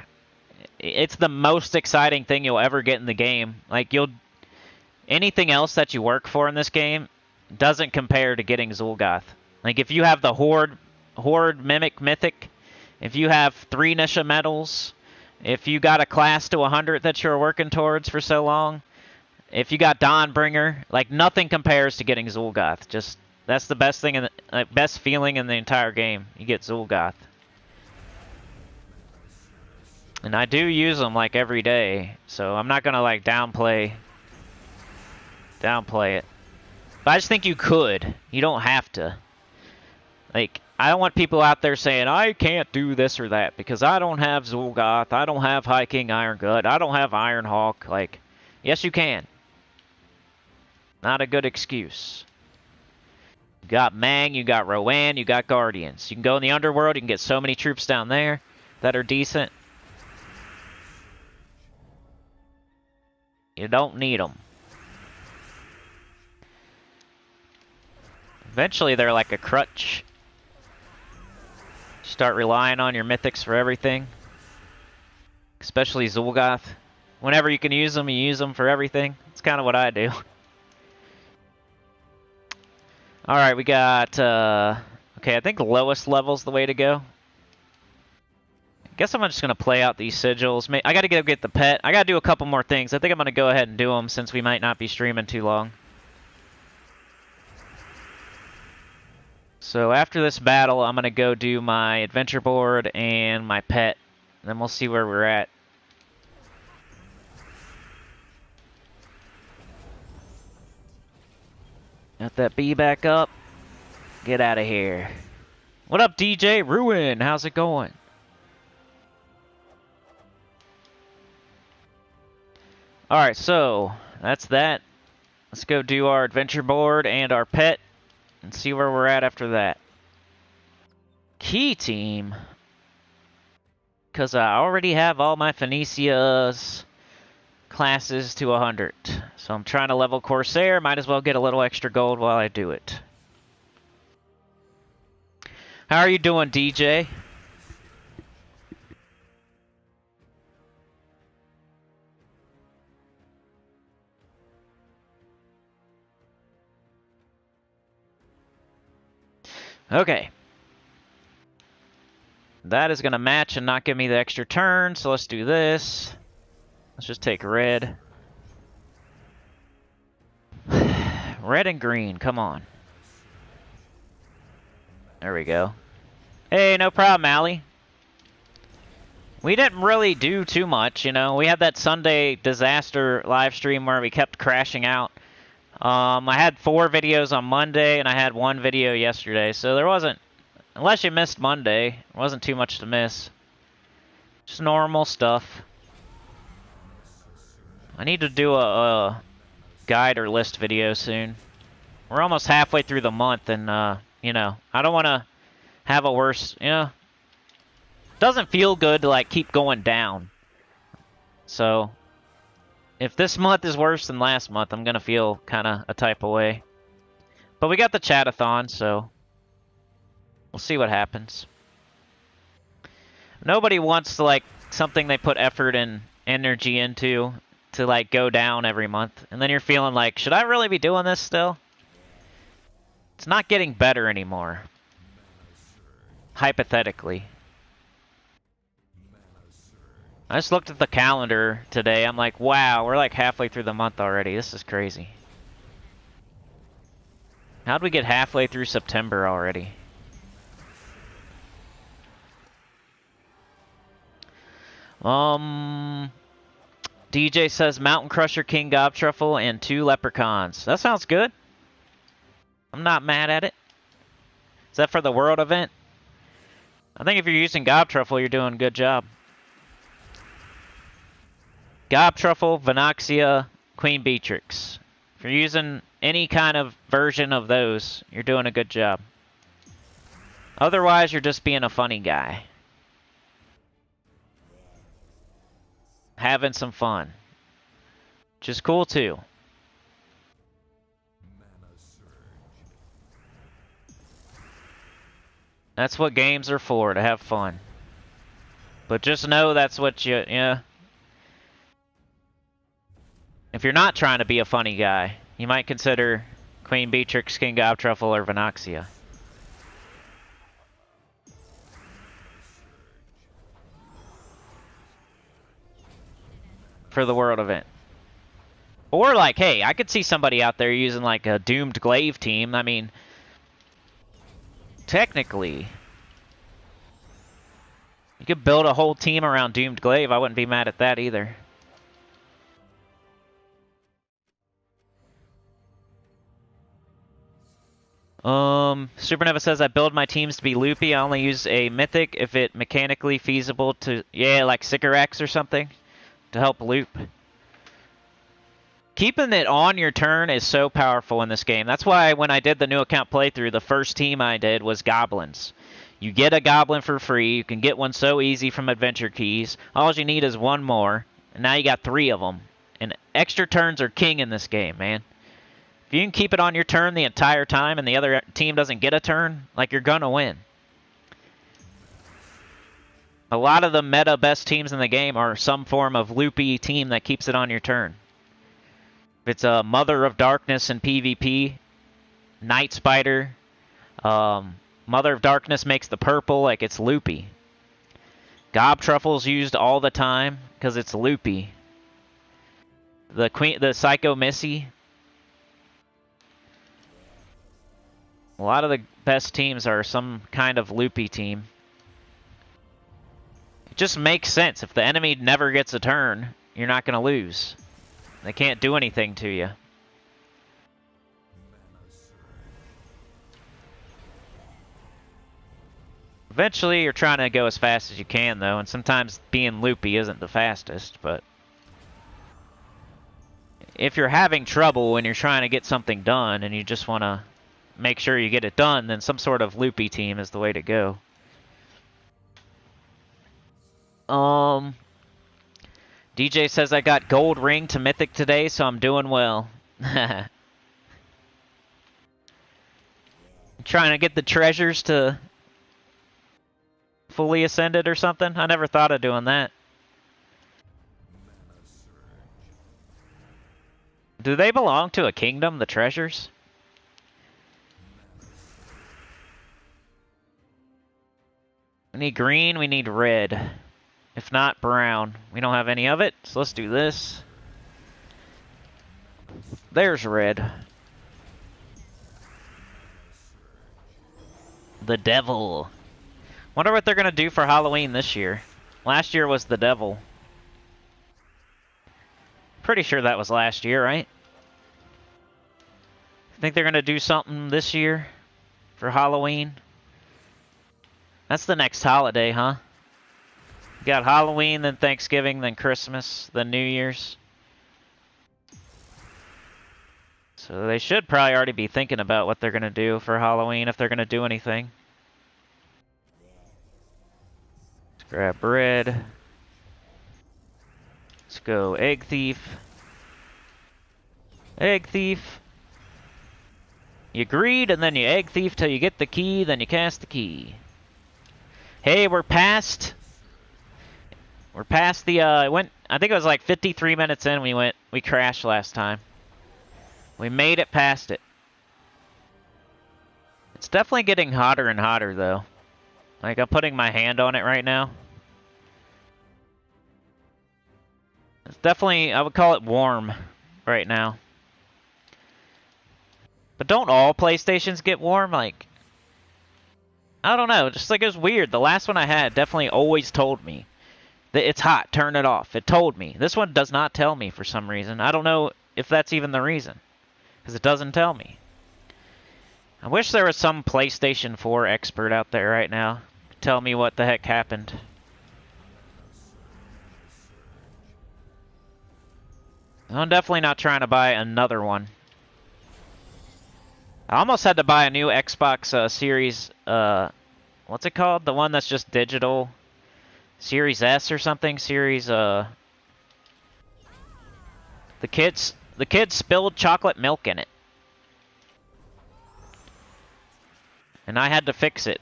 It's the most exciting thing you'll ever get in the game. Like, anything else that you work for in this game doesn't compare to getting Zul'Goth. Like, if you have the Horde Mimic Mythic, if you have 3 Nisha medals, if you got a class to 100 that you're working towards for so long, if you got Dawnbringer, like, nothing compares to getting Zul'Goth. Just, that's the best thing, best feeling in the entire game. You get Zul'Goth. And I do use them, like, every day, so I'm not gonna, like, downplay it. But I just think you could. You don't have to. Like, I don't want people out there saying, I can't do this or that because I don't have Zul'Goth, I don't have High King Irongut, I don't have Ironhawk. Like, yes, you can. Not a good excuse. You got Mang, you got Rowan, you got Guardians. You can go in the Underworld, you can get so many troops down there that are decent. You don't need them. Eventually, they're like a crutch. Start relying on your mythics for everything. Especially Zul'Goth. Whenever you can use them, you use them for everything. That's kind of what I do. Alright, we got... okay, I think lowest level's the way to go. I guess I'm just going to play out these sigils. I got to go get the pet. I got to do a couple more things. I think I'm going to go ahead and do them since we might not be streaming too long. So after this battle, I'm going to go do my adventure board and my pet. And then we'll see where we're at. Got that bee back up. Get out of here. What up, DJ Ruin? How's it going? Alright, so that's that. Let's go do our adventure board and our pet and see where we're at after that. Key team. Because I already have all my Phoenicia's classes to 100. So I'm trying to level Corsair. Might as well get a little extra gold while I do it. How are you doing, DJ? Okay. That is going to match and not give me the extra turn, so let's do this. Let's just take red. Red and green, come on. There we go. Hey, no problem, Allie. We didn't really do too much, you know. We had that Sunday disaster live stream where we kept crashing out. I had 4 videos on Monday, and I had 1 video yesterday, so there wasn't, unless you missed Monday, there wasn't too much to miss. Just normal stuff. I need to do a guide or list video soon. We're almost halfway through the month, and, you know, I don't want to have a worse, you know, doesn't feel good to, like, keep going down. So, if this month is worse than last month, I'm going to feel kind of a type of way. But we got the chatathon, so we'll see what happens. Nobody wants to, like, something they put effort and energy into to, like, go down every month. And then you're feeling like, should I really be doing this still? It's not getting better anymore. Hypothetically. I just looked at the calendar today. I'm like, wow, we're like halfway through the month already. This is crazy. How'd we get halfway through September already? DJ says Mountain Crusher, King Gobtruffle, and 2 Leprechauns. That sounds good. I'm not mad at it. Is that for the World event? I think if you're using Gobtruffle, you're doing a good job. Gobtruffle, Venoxia, Queen Beatrix. If you're using any kind of version of those, you're doing a good job. Otherwise, you're just being a funny guy. Having some fun. Which is cool too. That's what games are for, to have fun. But just know that's what you, yeah. If you're not trying to be a funny guy, you might consider Queen Beatrix, King Gobtruffle, or Venoxia. For the World event. Or like, hey, I could see somebody out there using like a Doomed Glaive team. I mean, technically, you could build a whole team around Doomed Glaive. I wouldn't be mad at that either. Supernova says, I build my teams to be loopy. I only use a mythic if it mechanically feasible to, yeah, like Sycorax or something, to help loop. Keeping it on your turn is so powerful in this game. That's why when I did the new account playthrough, the first team I did was goblins. You get a goblin for free. You can get one so easy from adventure keys. All you need is one more, and now you got 3 of them. And extra turns are king in this game, man. If you can keep it on your turn the entire time and the other team doesn't get a turn, like, you're gonna win. A lot of the meta best teams in the game are some form of loopy team that keeps it on your turn. If it's a Mother of Darkness in PvP, Night Spider, Mother of Darkness makes the purple, like, it's loopy. Gobtruffle's used all the time because it's loopy. The Psycho Missy. A lot of the best teams are some kind of loopy team. It just makes sense. If the enemy never gets a turn, you're not going to lose. They can't do anything to you. Eventually, you're trying to go as fast as you can, though, and sometimes being loopy isn't the fastest, but if you're having trouble when you're trying to get something done and you just want to make sure you get it done, then some sort of loopy team is the way to go. DJ says, I got gold ring to mythic today, so I'm doing well. Trying to get the treasures to fully ascended or something? I never thought of doing that. Do they belong to a kingdom, the treasures? We need green, we need red. If not, brown. We don't have any of it, so let's do this. There's red. The devil. Wonder what they're gonna do for Halloween this year. Last year was the devil. Pretty sure that was last year, right? Think they're gonna do something this year for Halloween? That's the next holiday, huh? You got Halloween, then Thanksgiving, then Christmas, then New Year's. So they should probably already be thinking about what they're going to do for Halloween, if they're going to do anything. Let's grab bread. Let's go egg thief. Egg thief. You greed, and then you egg thief till you get the key, then you cast the key. Hey, we're past the, I think it was like 53 minutes in we crashed last time. We made it past it. It's definitely getting hotter and hotter, though. Like, I'm putting my hand on it right now. It's definitely, I would call it warm right now. But don't all PlayStations get warm? Like, I don't know. Just like it was weird. The last one I had definitely always told me that it's hot, turn it off. It told me. This one does not tell me for some reason. I don't know if that's even the reason. Because it doesn't tell me. I wish there was some PlayStation 4 expert out there right now to tell me what the heck happened. I'm definitely not trying to buy another one. I almost had to buy a new Xbox Series, what's it called? The one that's just digital? Series S or something? Series, The kids spilled chocolate milk in it. And I had to fix it.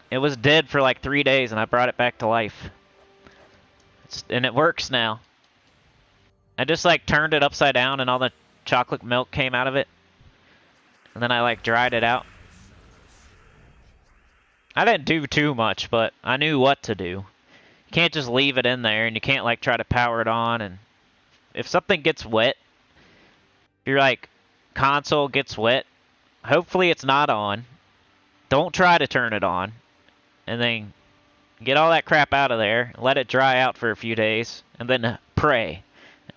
It was dead for like 3 days and I brought it back to life. And it works now. I just like turned it upside down and all the chocolate milk came out of it. And then I like dried it out. I didn't do too much, but I knew what to do. You can't just leave it in there and you can't like try to power it on. And if something gets wet, your like console gets wet, hopefully it's not on. Don't try to turn it on. And then get all that crap out of there, let it dry out for a few days, and then pray.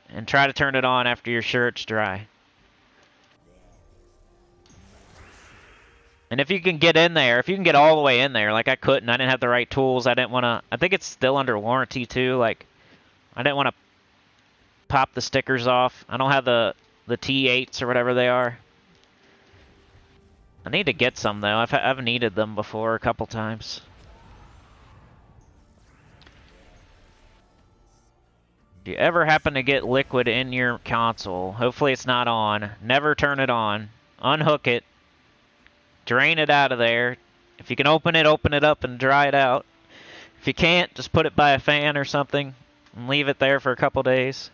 And try to turn it on after you're sure it's dry. And if you can get in there, if you can get all the way in there, like I couldn't, I didn't have the right tools, I didn't want to, I think it's still under warranty too, like, I didn't want to pop the stickers off. I don't have the T8s or whatever they are. I need to get some though, I've needed them before a couple times. If you ever happen to get liquid in your console, hopefully it's not on, never turn it on, unhook it, drain it out of there. If you can open it up and dry it out. If you can't, just put it by a fan or something and leave it there for a couple days.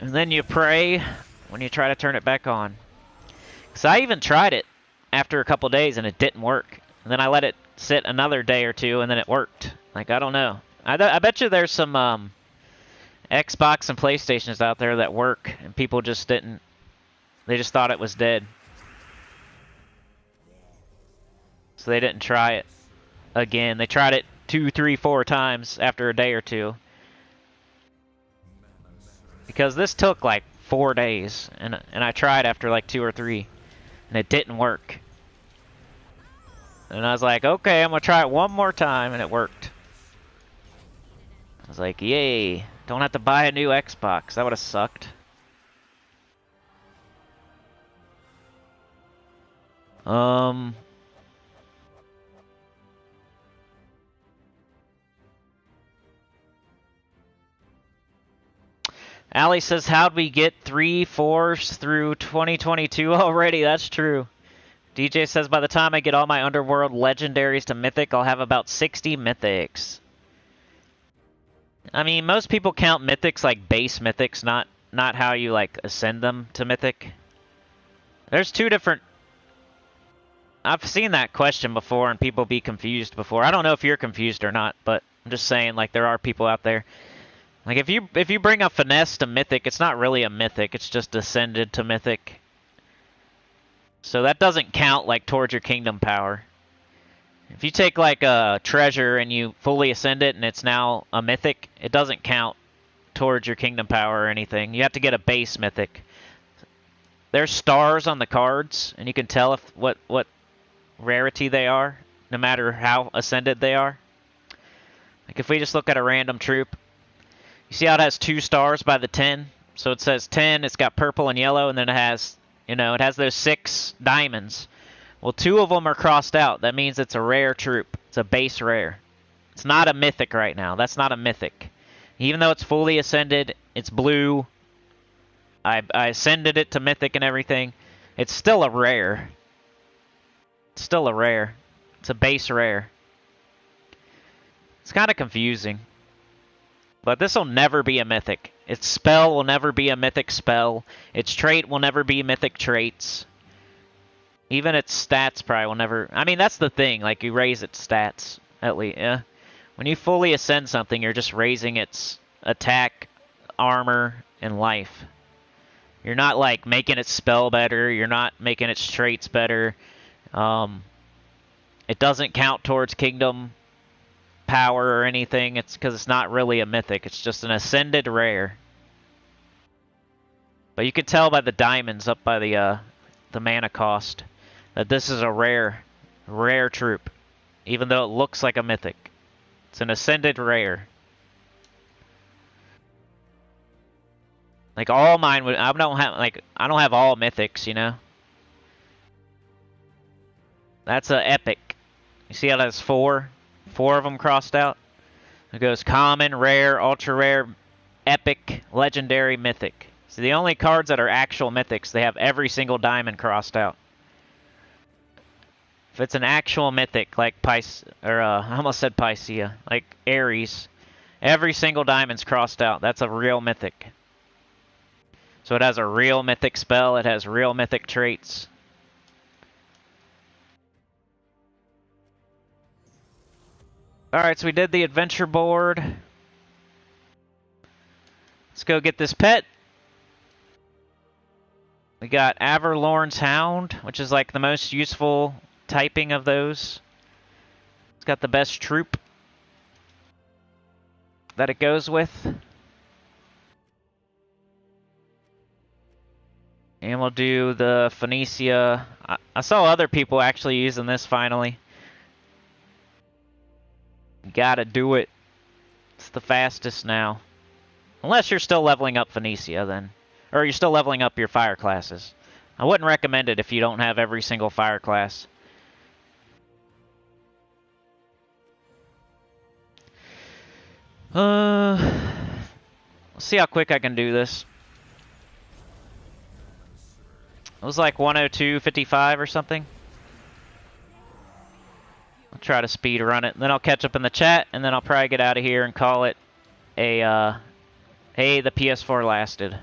And then you pray when you try to turn it back on. Because I even tried it after a couple days and it didn't work. And then I let it sit another day or two and then it worked. Like, I don't know. I bet you there's some Xbox and PlayStations out there that work and people just didn't. They just thought it was dead. So they didn't try it again. They tried it 2, 3, 4 times after a day or two. Because this took like 4 days. And I tried after like 2 or 3. And it didn't work. And I was like, okay, I'm going to try it one more time. And it worked. I was like, yay. Don't have to buy a new Xbox. That would have sucked. Allie says, how'd we get 3 4s through 2022 already? That's true. DJ says, by the time I get all my Underworld legendaries to Mythic, I'll have about 60 Mythics. I mean, most people count Mythics like base Mythics, not how you, like, ascend them to Mythic. There's 2 different... I've seen that question before and people be confused before. I don't know if you're confused or not, but I'm just saying, like, there are people out there. Like, if you bring a Finesse to Mythic, it's not really a Mythic, it's just ascended to Mythic. So that doesn't count, like, towards your Kingdom Power. If you take, like, a Treasure and you fully ascend it and it's now a Mythic, it doesn't count towards your Kingdom Power or anything. You have to get a base Mythic. There's stars on the cards, and you can tell if what rarity they are, no matter how ascended they are. Like if we just look at a random troop, you see how it has 2 stars by the 10? So it says 10, it's got purple and yellow, and then it has, you know, it has those 6 diamonds. Well, 2 of them are crossed out. That means it's a rare troop. It's a base rare. It's not a mythic right now. That's not a mythic. Even though it's fully ascended, it's blue. I ascended it to mythic and everything. It's still a rare. It's still a rare. It's a base rare. It's kind of confusing. But this will never be a mythic. Its spell will never be a mythic spell. Its trait will never be mythic traits. Even its stats probably will never... I mean, that's the thing. Like, you raise its stats, at least. Yeah. When you fully ascend something, you're just raising its attack, armor, and life. You're not, like, making its spell better. You're not making its traits better. It doesn't count towards kingdom power or anything. It's because it's not really a mythic. It's just an ascended rare. But you can tell by the diamonds up by the mana cost that this is a rare troop, even though it looks like a mythic. It's an ascended rare. Like all mine would, I don't have all mythics, you know. That's a epic. You see how that's 4 of them crossed out? It goes common, rare, ultra rare, epic, legendary, mythic. So the only cards that are actual mythics, they have every single diamond crossed out. If it's an actual mythic, like I almost said Pycea, like Ares, every single diamond's crossed out. That's a real mythic. So it has a real mythic spell, it has real mythic traits. Alright, so we did the adventure board. Let's go get this pet. We got Averlorn's Hound, which is like the most useful typing of those. It's got the best troop that it goes with. And we'll do the Phoenicia. I saw other people actually using this finally. Gotta do it. It's the fastest now. Unless you're still leveling up Phoenicia then. Or you're still leveling up your fire classes. I wouldn't recommend it if you don't have every single fire class. Let's see how quick I can do this. It was like 102.55 or something. I'll try to speed run it. Then I'll catch up in the chat, and then I'll probably get out of here and call it a, hey, the PS4 lasted.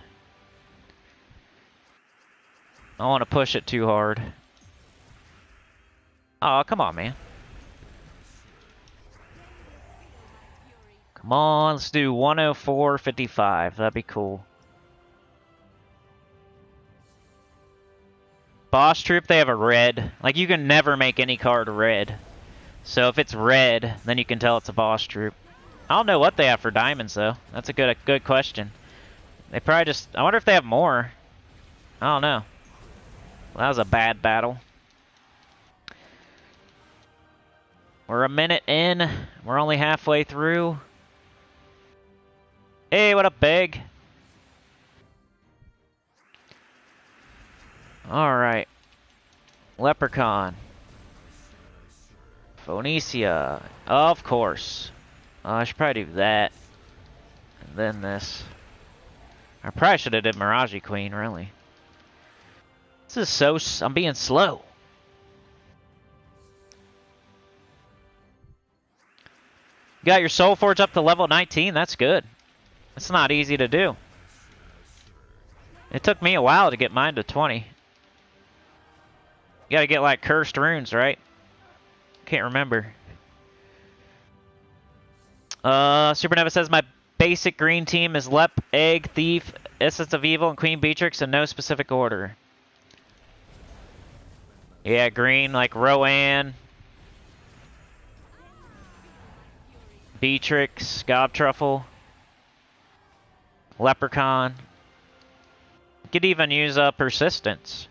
I don't want to push it too hard. Oh, come on, man. Come on, let's do 104.55. That'd be cool. Boss troop, they have a red. Like, you can never make any card red. So if it's red, then you can tell it's a boss troop. I don't know what they have for diamonds, though. That's a good question. They probably just... I wonder if they have more. I don't know. Well, that was a bad battle. We're a minute in. We're only halfway through. Hey, what up, Big? Alright. Leprechaun. Phoenicia. Of course. I should probably do that. And then this. I probably should have did Mirage Queen, really. This is so... I'm being slow. You got your Soul Forge up to level 19? That's good. It's not easy to do. It took me a while to get mine to 20. You gotta get like cursed runes, right? Can't remember. Supernova says my basic green team is Lep, Egg, Thief, Essence of Evil, and Queen Beatrix in no specific order. Yeah, green like Rowan, Beatrix, Gobtruffle, Leprechaun. You could even use Persistence.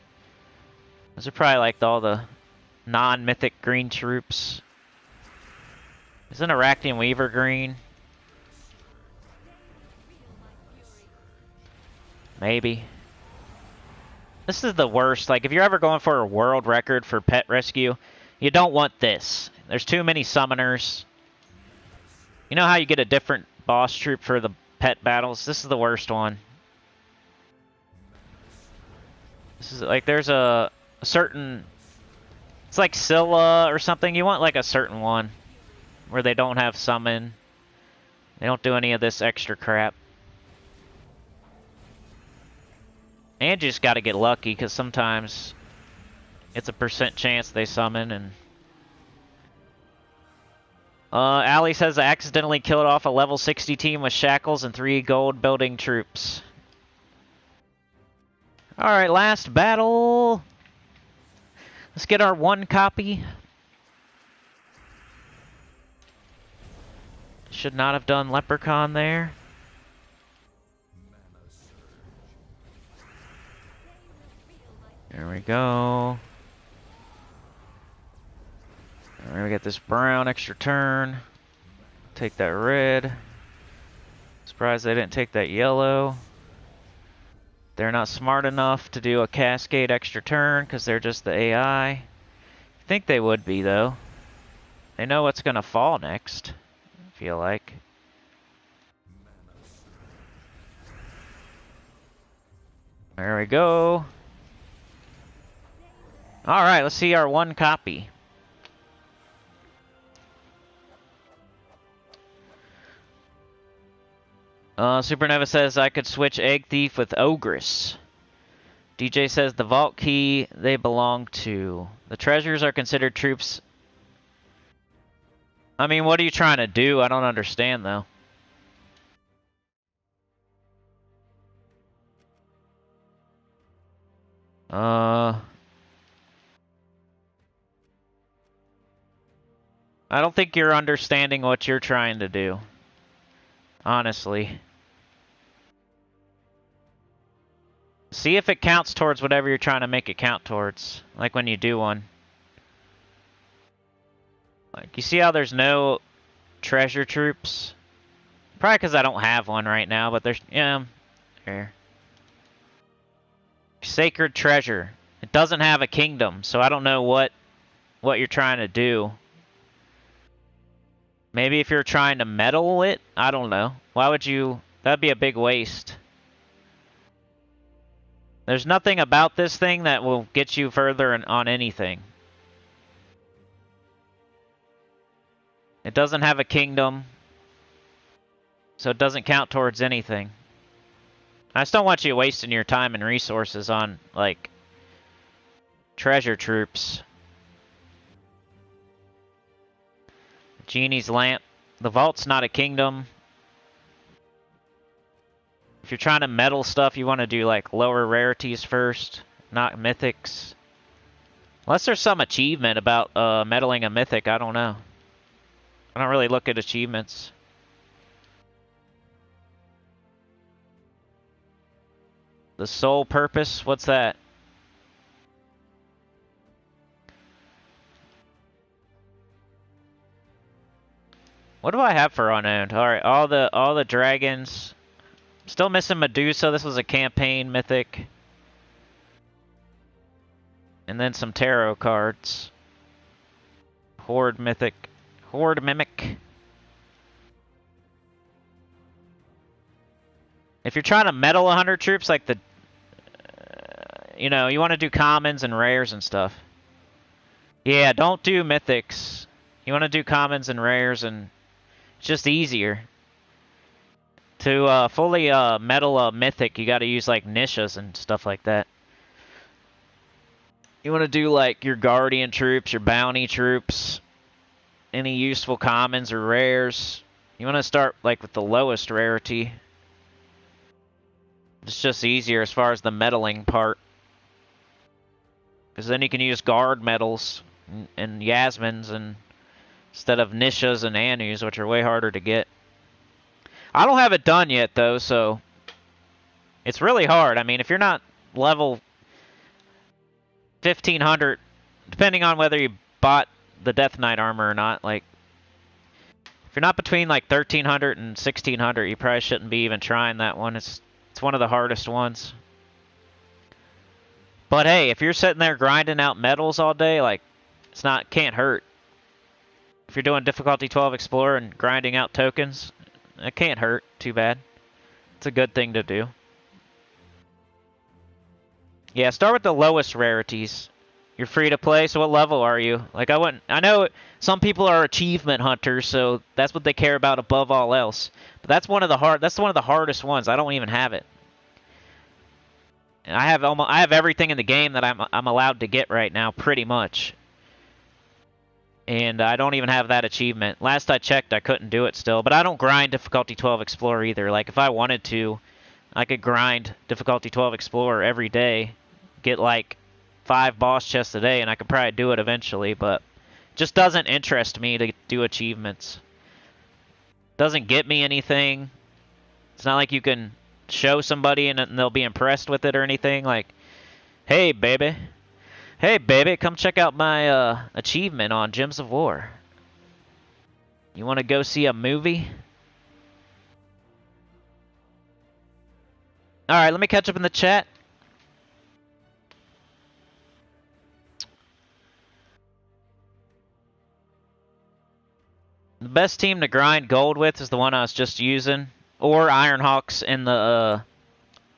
Those are probably like all the non-mythic green troops. Isn't Arachnian Weaver green? Maybe. This is the worst. Like, if you're ever going for a world record for pet rescue, you don't want this. There's too many summoners. You know how you get a different boss troop for the pet battles? This is the worst one. This is like, there's a certain... It's like Scylla or something. You want like a certain one where they don't have summon. They don't do any of this extra crap. And you just gotta get lucky, because sometimes it's a % chance they summon. And Allie says I accidentally killed off a level 60 team with shackles and 3 gold building troops. Alright, last battle. Let's get our 1 copy. Should not have done Leprechaun there. There we go. Alright, we got this brown extra turn. Take that red. Surprised they didn't take that yellow. They're not smart enough to do a cascade extra turn because they're just the AI. I think they would be, though. They know what's going to fall next, I feel like. There we go. Alright, let's see our 1 copy. Supernova says I could switch Egg Thief with Ogress. DJ says the Vault Key they belong to. The treasures are considered troops. I mean, what are you trying to do? I don't understand, though. I don't think you're understanding what you're trying to do. Honestly. See if it counts towards whatever you're trying to make it count towards. Like when you do one. Like, you see how there's no treasure troops? Probably because I don't have one right now, but there's... Yeah, here. Sacred Treasure. It doesn't have a kingdom, so I don't know what you're trying to do. Maybe if you're trying to meddle it? I don't know. Why would you... That'd be a big waste. There's nothing about this thing that will get you further on anything. It doesn't have a kingdom, so it doesn't count towards anything. I just don't want you wasting your time and resources on, like, treasure troops. Genie's Lamp. The Vault's not a kingdom. If you're trying to meddle stuff, you want to do, like, lower rarities first, not mythics. Unless there's some achievement about meddling a mythic, I don't know. I don't really look at achievements. The Sole Purpose? What's that? What do I have for unowned? Alright, all the dragons. Still missing Medusa. This was a campaign mythic. And then some tarot cards. Horde mythic. Horde mimic. If you're trying to meddle 100 troops, like the... you know, you want to do commons and rares and stuff. Yeah, don't do mythics. You want to do commons and rares, and it's just easier. To fully meddle a mythic, you got to use like niches and stuff like that. You want to do like your guardian troops, your bounty troops, any useful commons or rares. You want to start like with the lowest rarity. It's just easier as far as the meddling part. Because then you can use guard medals and Yasmins and instead of niches and Anus, which are way harder to get. I don't have it done yet, though, so it's really hard. I mean, if you're not level 1500, depending on whether you bought the Death Knight armor or not, like, you're not between like 1300 and 1600, you probably shouldn't be even trying that one. It's one of the hardest ones. But hey, if you're sitting there grinding out metals all day, like, can't hurt. If you're doing difficulty 12 Explorer and grinding out tokens, it can't hurt too bad. It's a good thing to do. Yeah, start with the lowest rarities. You're free to play, so what level are you? Like, I know some people are achievement hunters, so that's what they care about above all else. But that's one of the hardest ones. I don't even have it. And I have everything in the game that I'm allowed to get right now, pretty much. And I don't even have that achievement. Last I checked, I couldn't do it still. But I don't grind difficulty 12 Explorer either. Like, if I wanted to, I could grind difficulty 12 Explorer every day, get like 5 boss chests a day, and I could probably do it eventually, but it just doesn't interest me to do achievements. Doesn't get me anything. It's not like you can show somebody and they'll be impressed with it or anything. Like, hey baby, come check out my achievement on Gems of War. You want to go see a movie? Alright, let me catch up in the chat. The best team to grind gold with is the one I was just using, or Ironhawks in the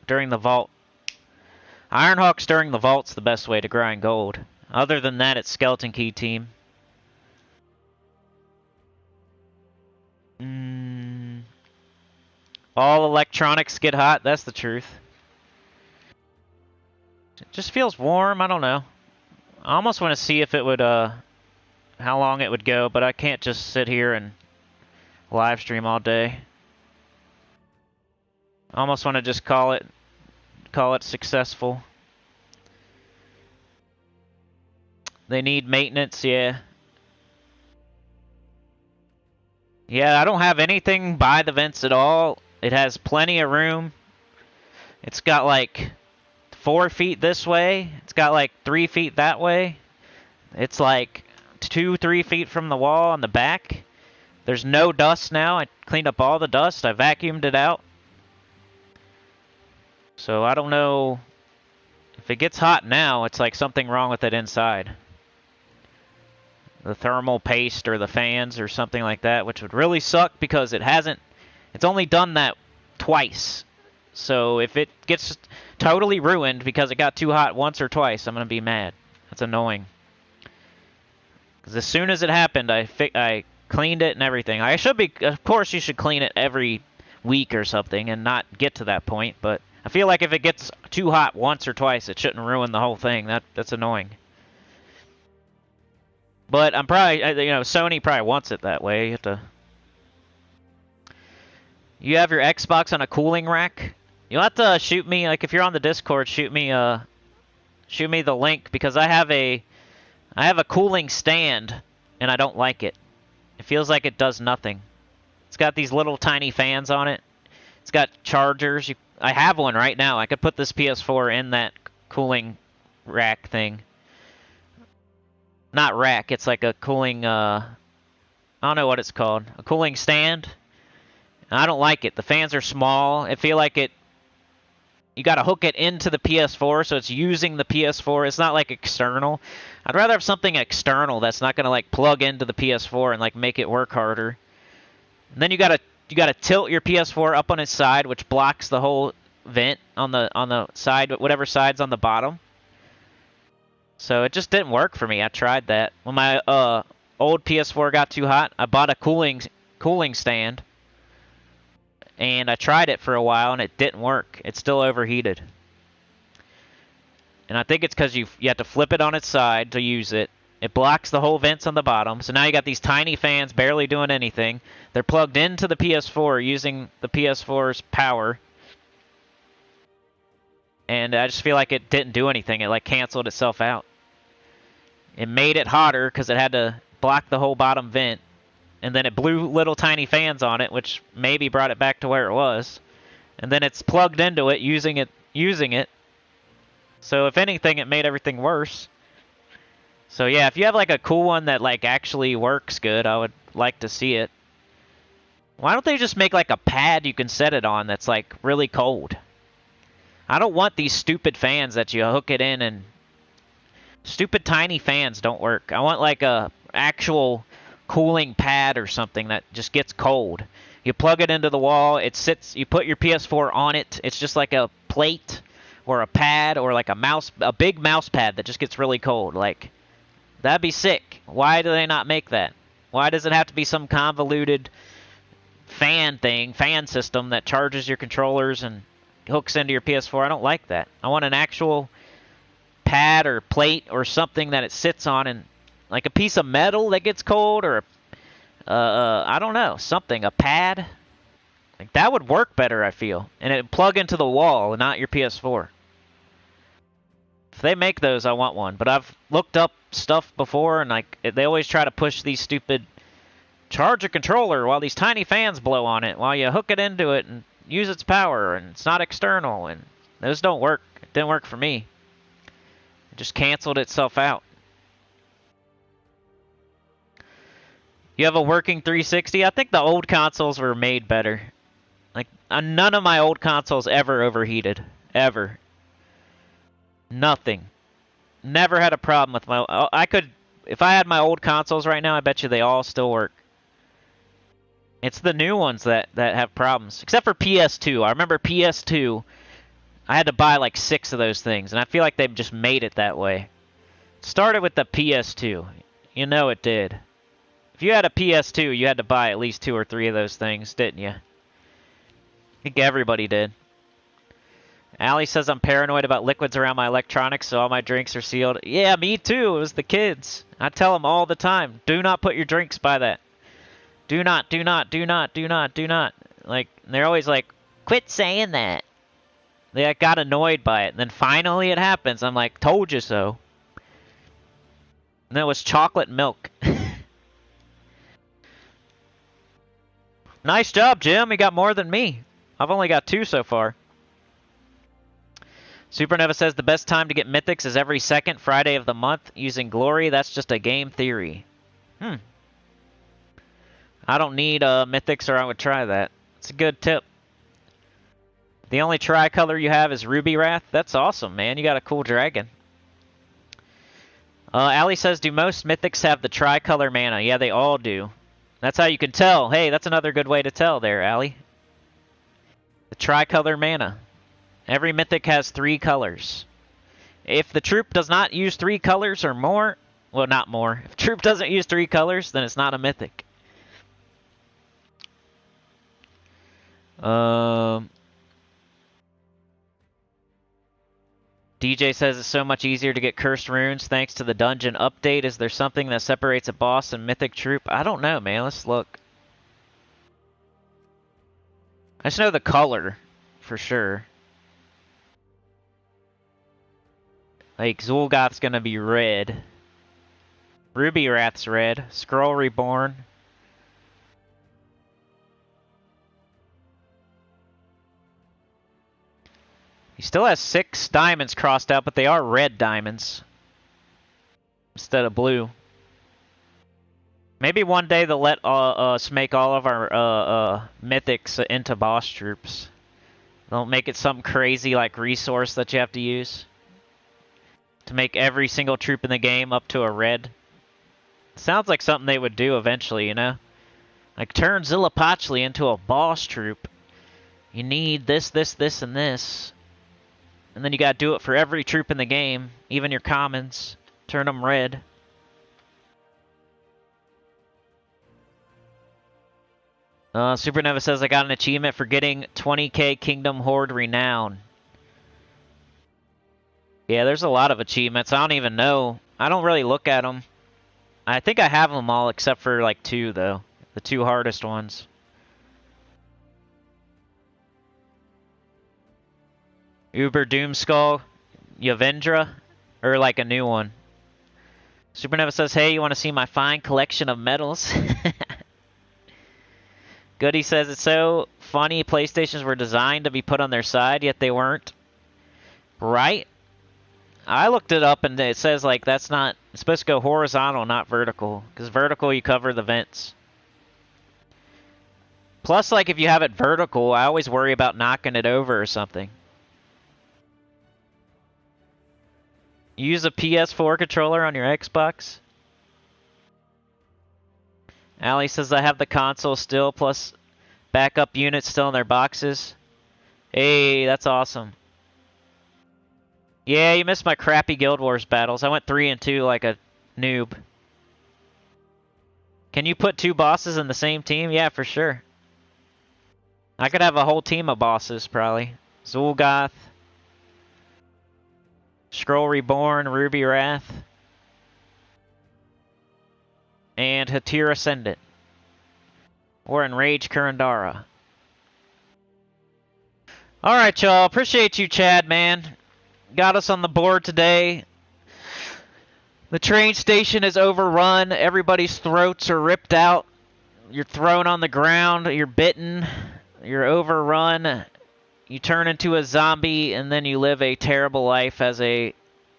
during the vault. Ironhawks during the vault's the best way to grind gold. Other than that, it's Skeleton Key team. All electronics get hot. That's the truth. It just feels warm. I don't know. I almost want to see if it would how long it would go, but I can't just sit here and live stream all day. I almost want to just call it successful. They need maintenance, yeah. Yeah, I don't have anything by the vents at all. It has plenty of room. It's got like 4 feet this way. It's got like 3 feet that way. It's like 2-3 feet from the wall on the back. There's no dust now. I cleaned up all the dust. I vacuumed it out. So I don't know if it gets hot now. It's like something wrong with it inside. The thermal paste or the fans or something like that, which would really suck because it's only done that twice. So if it gets totally ruined because it got too hot once or twice, I'm going to be mad. That's annoying. Because as soon as it happened, I cleaned it and everything. Of course you should clean it every week or something and not get to that point, but I feel like if it gets too hot once or twice, it shouldn't ruin the whole thing. That's annoying. But I'm probably, Sony probably wants it that way. You have your Xbox on a cooling rack? You'll have to shoot me, like if you're on the Discord, shoot me the link, because I have a cooling stand and I don't like it. It feels like it does nothing. It's got these little tiny fans on it. It's got chargers. I have one right now. I could put this PS4 in that cooling rack thing. Not rack, it's like a cooling, I don't know what it's called. A cooling stand. I don't like it. The fans are small. I feel like you gotta hook it into the PS4, so it's using the PS4. It's not like external. I'd rather have something external that's not gonna like plug into the PS4 and like make it work harder. And then you gotta tilt your PS4 up on its side, which blocks the whole vent on the side, whatever side's on the bottom. So it just didn't work for me. I tried that. When my old PS4 got too hot, I bought a cooling stand. And I tried it for a while and it didn't work. It still overheated. And I think it's because you have to flip it on its side to use it. It blocks the whole vents on the bottom. So now you got these tiny fans barely doing anything. They're plugged into the PS4 using the PS4's power. And I just feel like it didn't do anything. It like canceled itself out. It made it hotter because it had to block the whole bottom vent. And then it blew little tiny fans on it, which maybe brought it back to where it was. And then it's plugged into it, using it. So if anything, it made everything worse. So yeah, if you have like a cool one that like actually works good, I would like to see it. Why don't they just make like a pad you can set it on that's like really cold? I don't want these stupid fans that you hook it in and... Stupid tiny fans don't work. I want like a actual cooling pad or something that just gets cold. You plug it into the wall, it sits, you put your PS4 on it, it's just like a plate or a pad or like a big mouse pad that just gets really cold. Like, that'd be sick. Why do they not make that? Why does it have to be some convoluted fan system that charges your controllers and hooks into your PS4? I don't like that. I want an actual pad or plate or something that it sits on, and like a piece of metal that gets cold, or I don't know, something, a pad. Like, that would work better, I feel. And it'd plug into the wall and not your PS4. If they make those, I want one. But I've looked up stuff before, and like they always try to push these stupid charge a controller while these tiny fans blow on it, while you hook it into it and use its power, and it's not external, and those don't work. It didn't work for me. It just canceled itself out. You have a working 360? I think the old consoles were made better. Like, none of my old consoles ever overheated. Ever. Nothing. Never had a problem with my... If I had my old consoles right now, I bet you they all still work. It's the new ones that have problems. Except for PS2. I remember PS2, I had to buy like 6 of those things, and I feel like they've just made it that way. It started with the PS2. You know it did. If you had a PS2, you had to buy at least 2 or 3 of those things, didn't you? I think everybody did. Allie says I'm paranoid about liquids around my electronics, so all my drinks are sealed. Yeah, me too. It was the kids. I tell them all the time, do not put your drinks by that. Do not, do not, do not, do not, do not. Like, they're always like, quit saying that. They got annoyed by it. And then finally it happens. I'm like, told you so. And then it was chocolate milk. Nice job, Jim. You got more than me. I've only got 2 so far. Supernova says the best time to get mythics is every second Friday of the month using Glory. That's just a game theory. I don't need mythics, or I would try that. It's a good tip. The only tricolor you have is Ruby Wrath. That's awesome, man. You got a cool dragon. Allie says, do most mythics have the tricolor mana? Yeah, they all do. That's how you can tell. Hey, that's another good way to tell there, Allie. The tricolor mana. Every mythic has 3 colors. If the troop does not use 3 colors or more, well, not more. If troop doesn't use 3 colors, then it's not a mythic. DJ says it's so much easier to get cursed runes thanks to the dungeon update. Is there something that separates a boss and mythic troop? I don't know, man. Let's look. I just know the color, for sure. Like, Zul'Goth's gonna be red. Ruby Wrath's red. Skrull Reborn. He still has 6 diamonds crossed out, but they are red diamonds instead of blue. Maybe one day they'll let us make all of our mythics into boss troops. They'll make it some crazy like resource that you have to use to make every single troop in the game up to a red. Sounds like something they would do eventually, you know? Like, turn Zillapachli into a boss troop. You need this, this, this, and this. And then you gotta do it for every troop in the game, even your commons. Turn them red. Supernova says I got an achievement for getting 20k Kingdom Horde Renown. Yeah, there's a lot of achievements. I don't even know. I don't really look at them. I think I have them all except for like 2, though. The 2 hardest ones. Uber Doomskull, Yavendra, or like a new one. Supernova says, hey, you want to see my fine collection of medals? Goody says, it's so funny PlayStations were designed to be put on their side, yet they weren't. Right? I looked it up, and it says, like, that's not... It's supposed to go horizontal, not vertical. Because vertical, you cover the vents. Plus, like, if you have it vertical, I always worry about knocking it over or something. You use a PS4 controller on your Xbox? Allie says I have the console still, plus backup units still in their boxes. Hey, that's awesome. Yeah, you missed my crappy Guild Wars battles. I went 3 and 2 like a noob. Can you put 2 bosses in the same team? Yeah, for sure. I could have a whole team of bosses, probably. Zul'Goth, Scroll Reborn, Ruby Wrath, and Hatir Ascendant. Or Enraged Kurandara. Alright, y'all. Appreciate you, Chad, man. Got us on the board today. The train station is overrun. Everybody's throats are ripped out. You're thrown on the ground. You're bitten. You're overrun. You turn into a zombie, and then you live a terrible life as a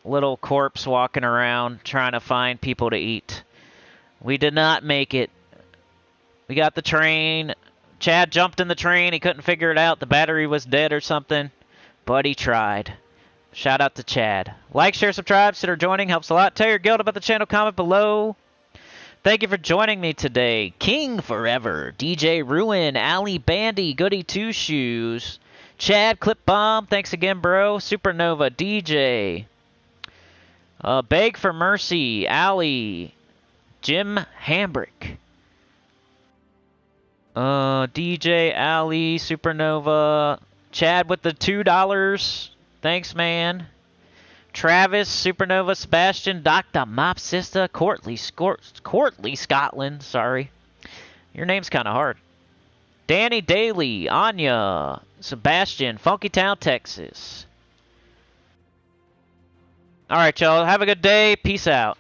little corpse walking around trying to find people to eat. We did not make it. We got the train. Chad jumped in the train. He couldn't figure it out. The battery was dead or something, but he tried. Shout out to Chad. Like, share, subscribe, consider joining. Helps a lot. Tell your guild about the channel. Comment below. Thank you for joining me today. King Forever, DJ Ruin, Ali Bandy, Goody Two Shoes, Chad Clip Bomb. Thanks again, bro. Supernova, DJ. Beg for Mercy, Ali, Jim Hambrick. DJ, Ali, Supernova, Chad with the $2. Thanks, man. Travis, Supernova, Sebastian, Dr. Mopsista, Courtly, Scotland. Sorry. Your name's kind of hard. Danny Daly, Anya, Sebastian, Funky Town, Texas. All right, y'all. Have a good day. Peace out.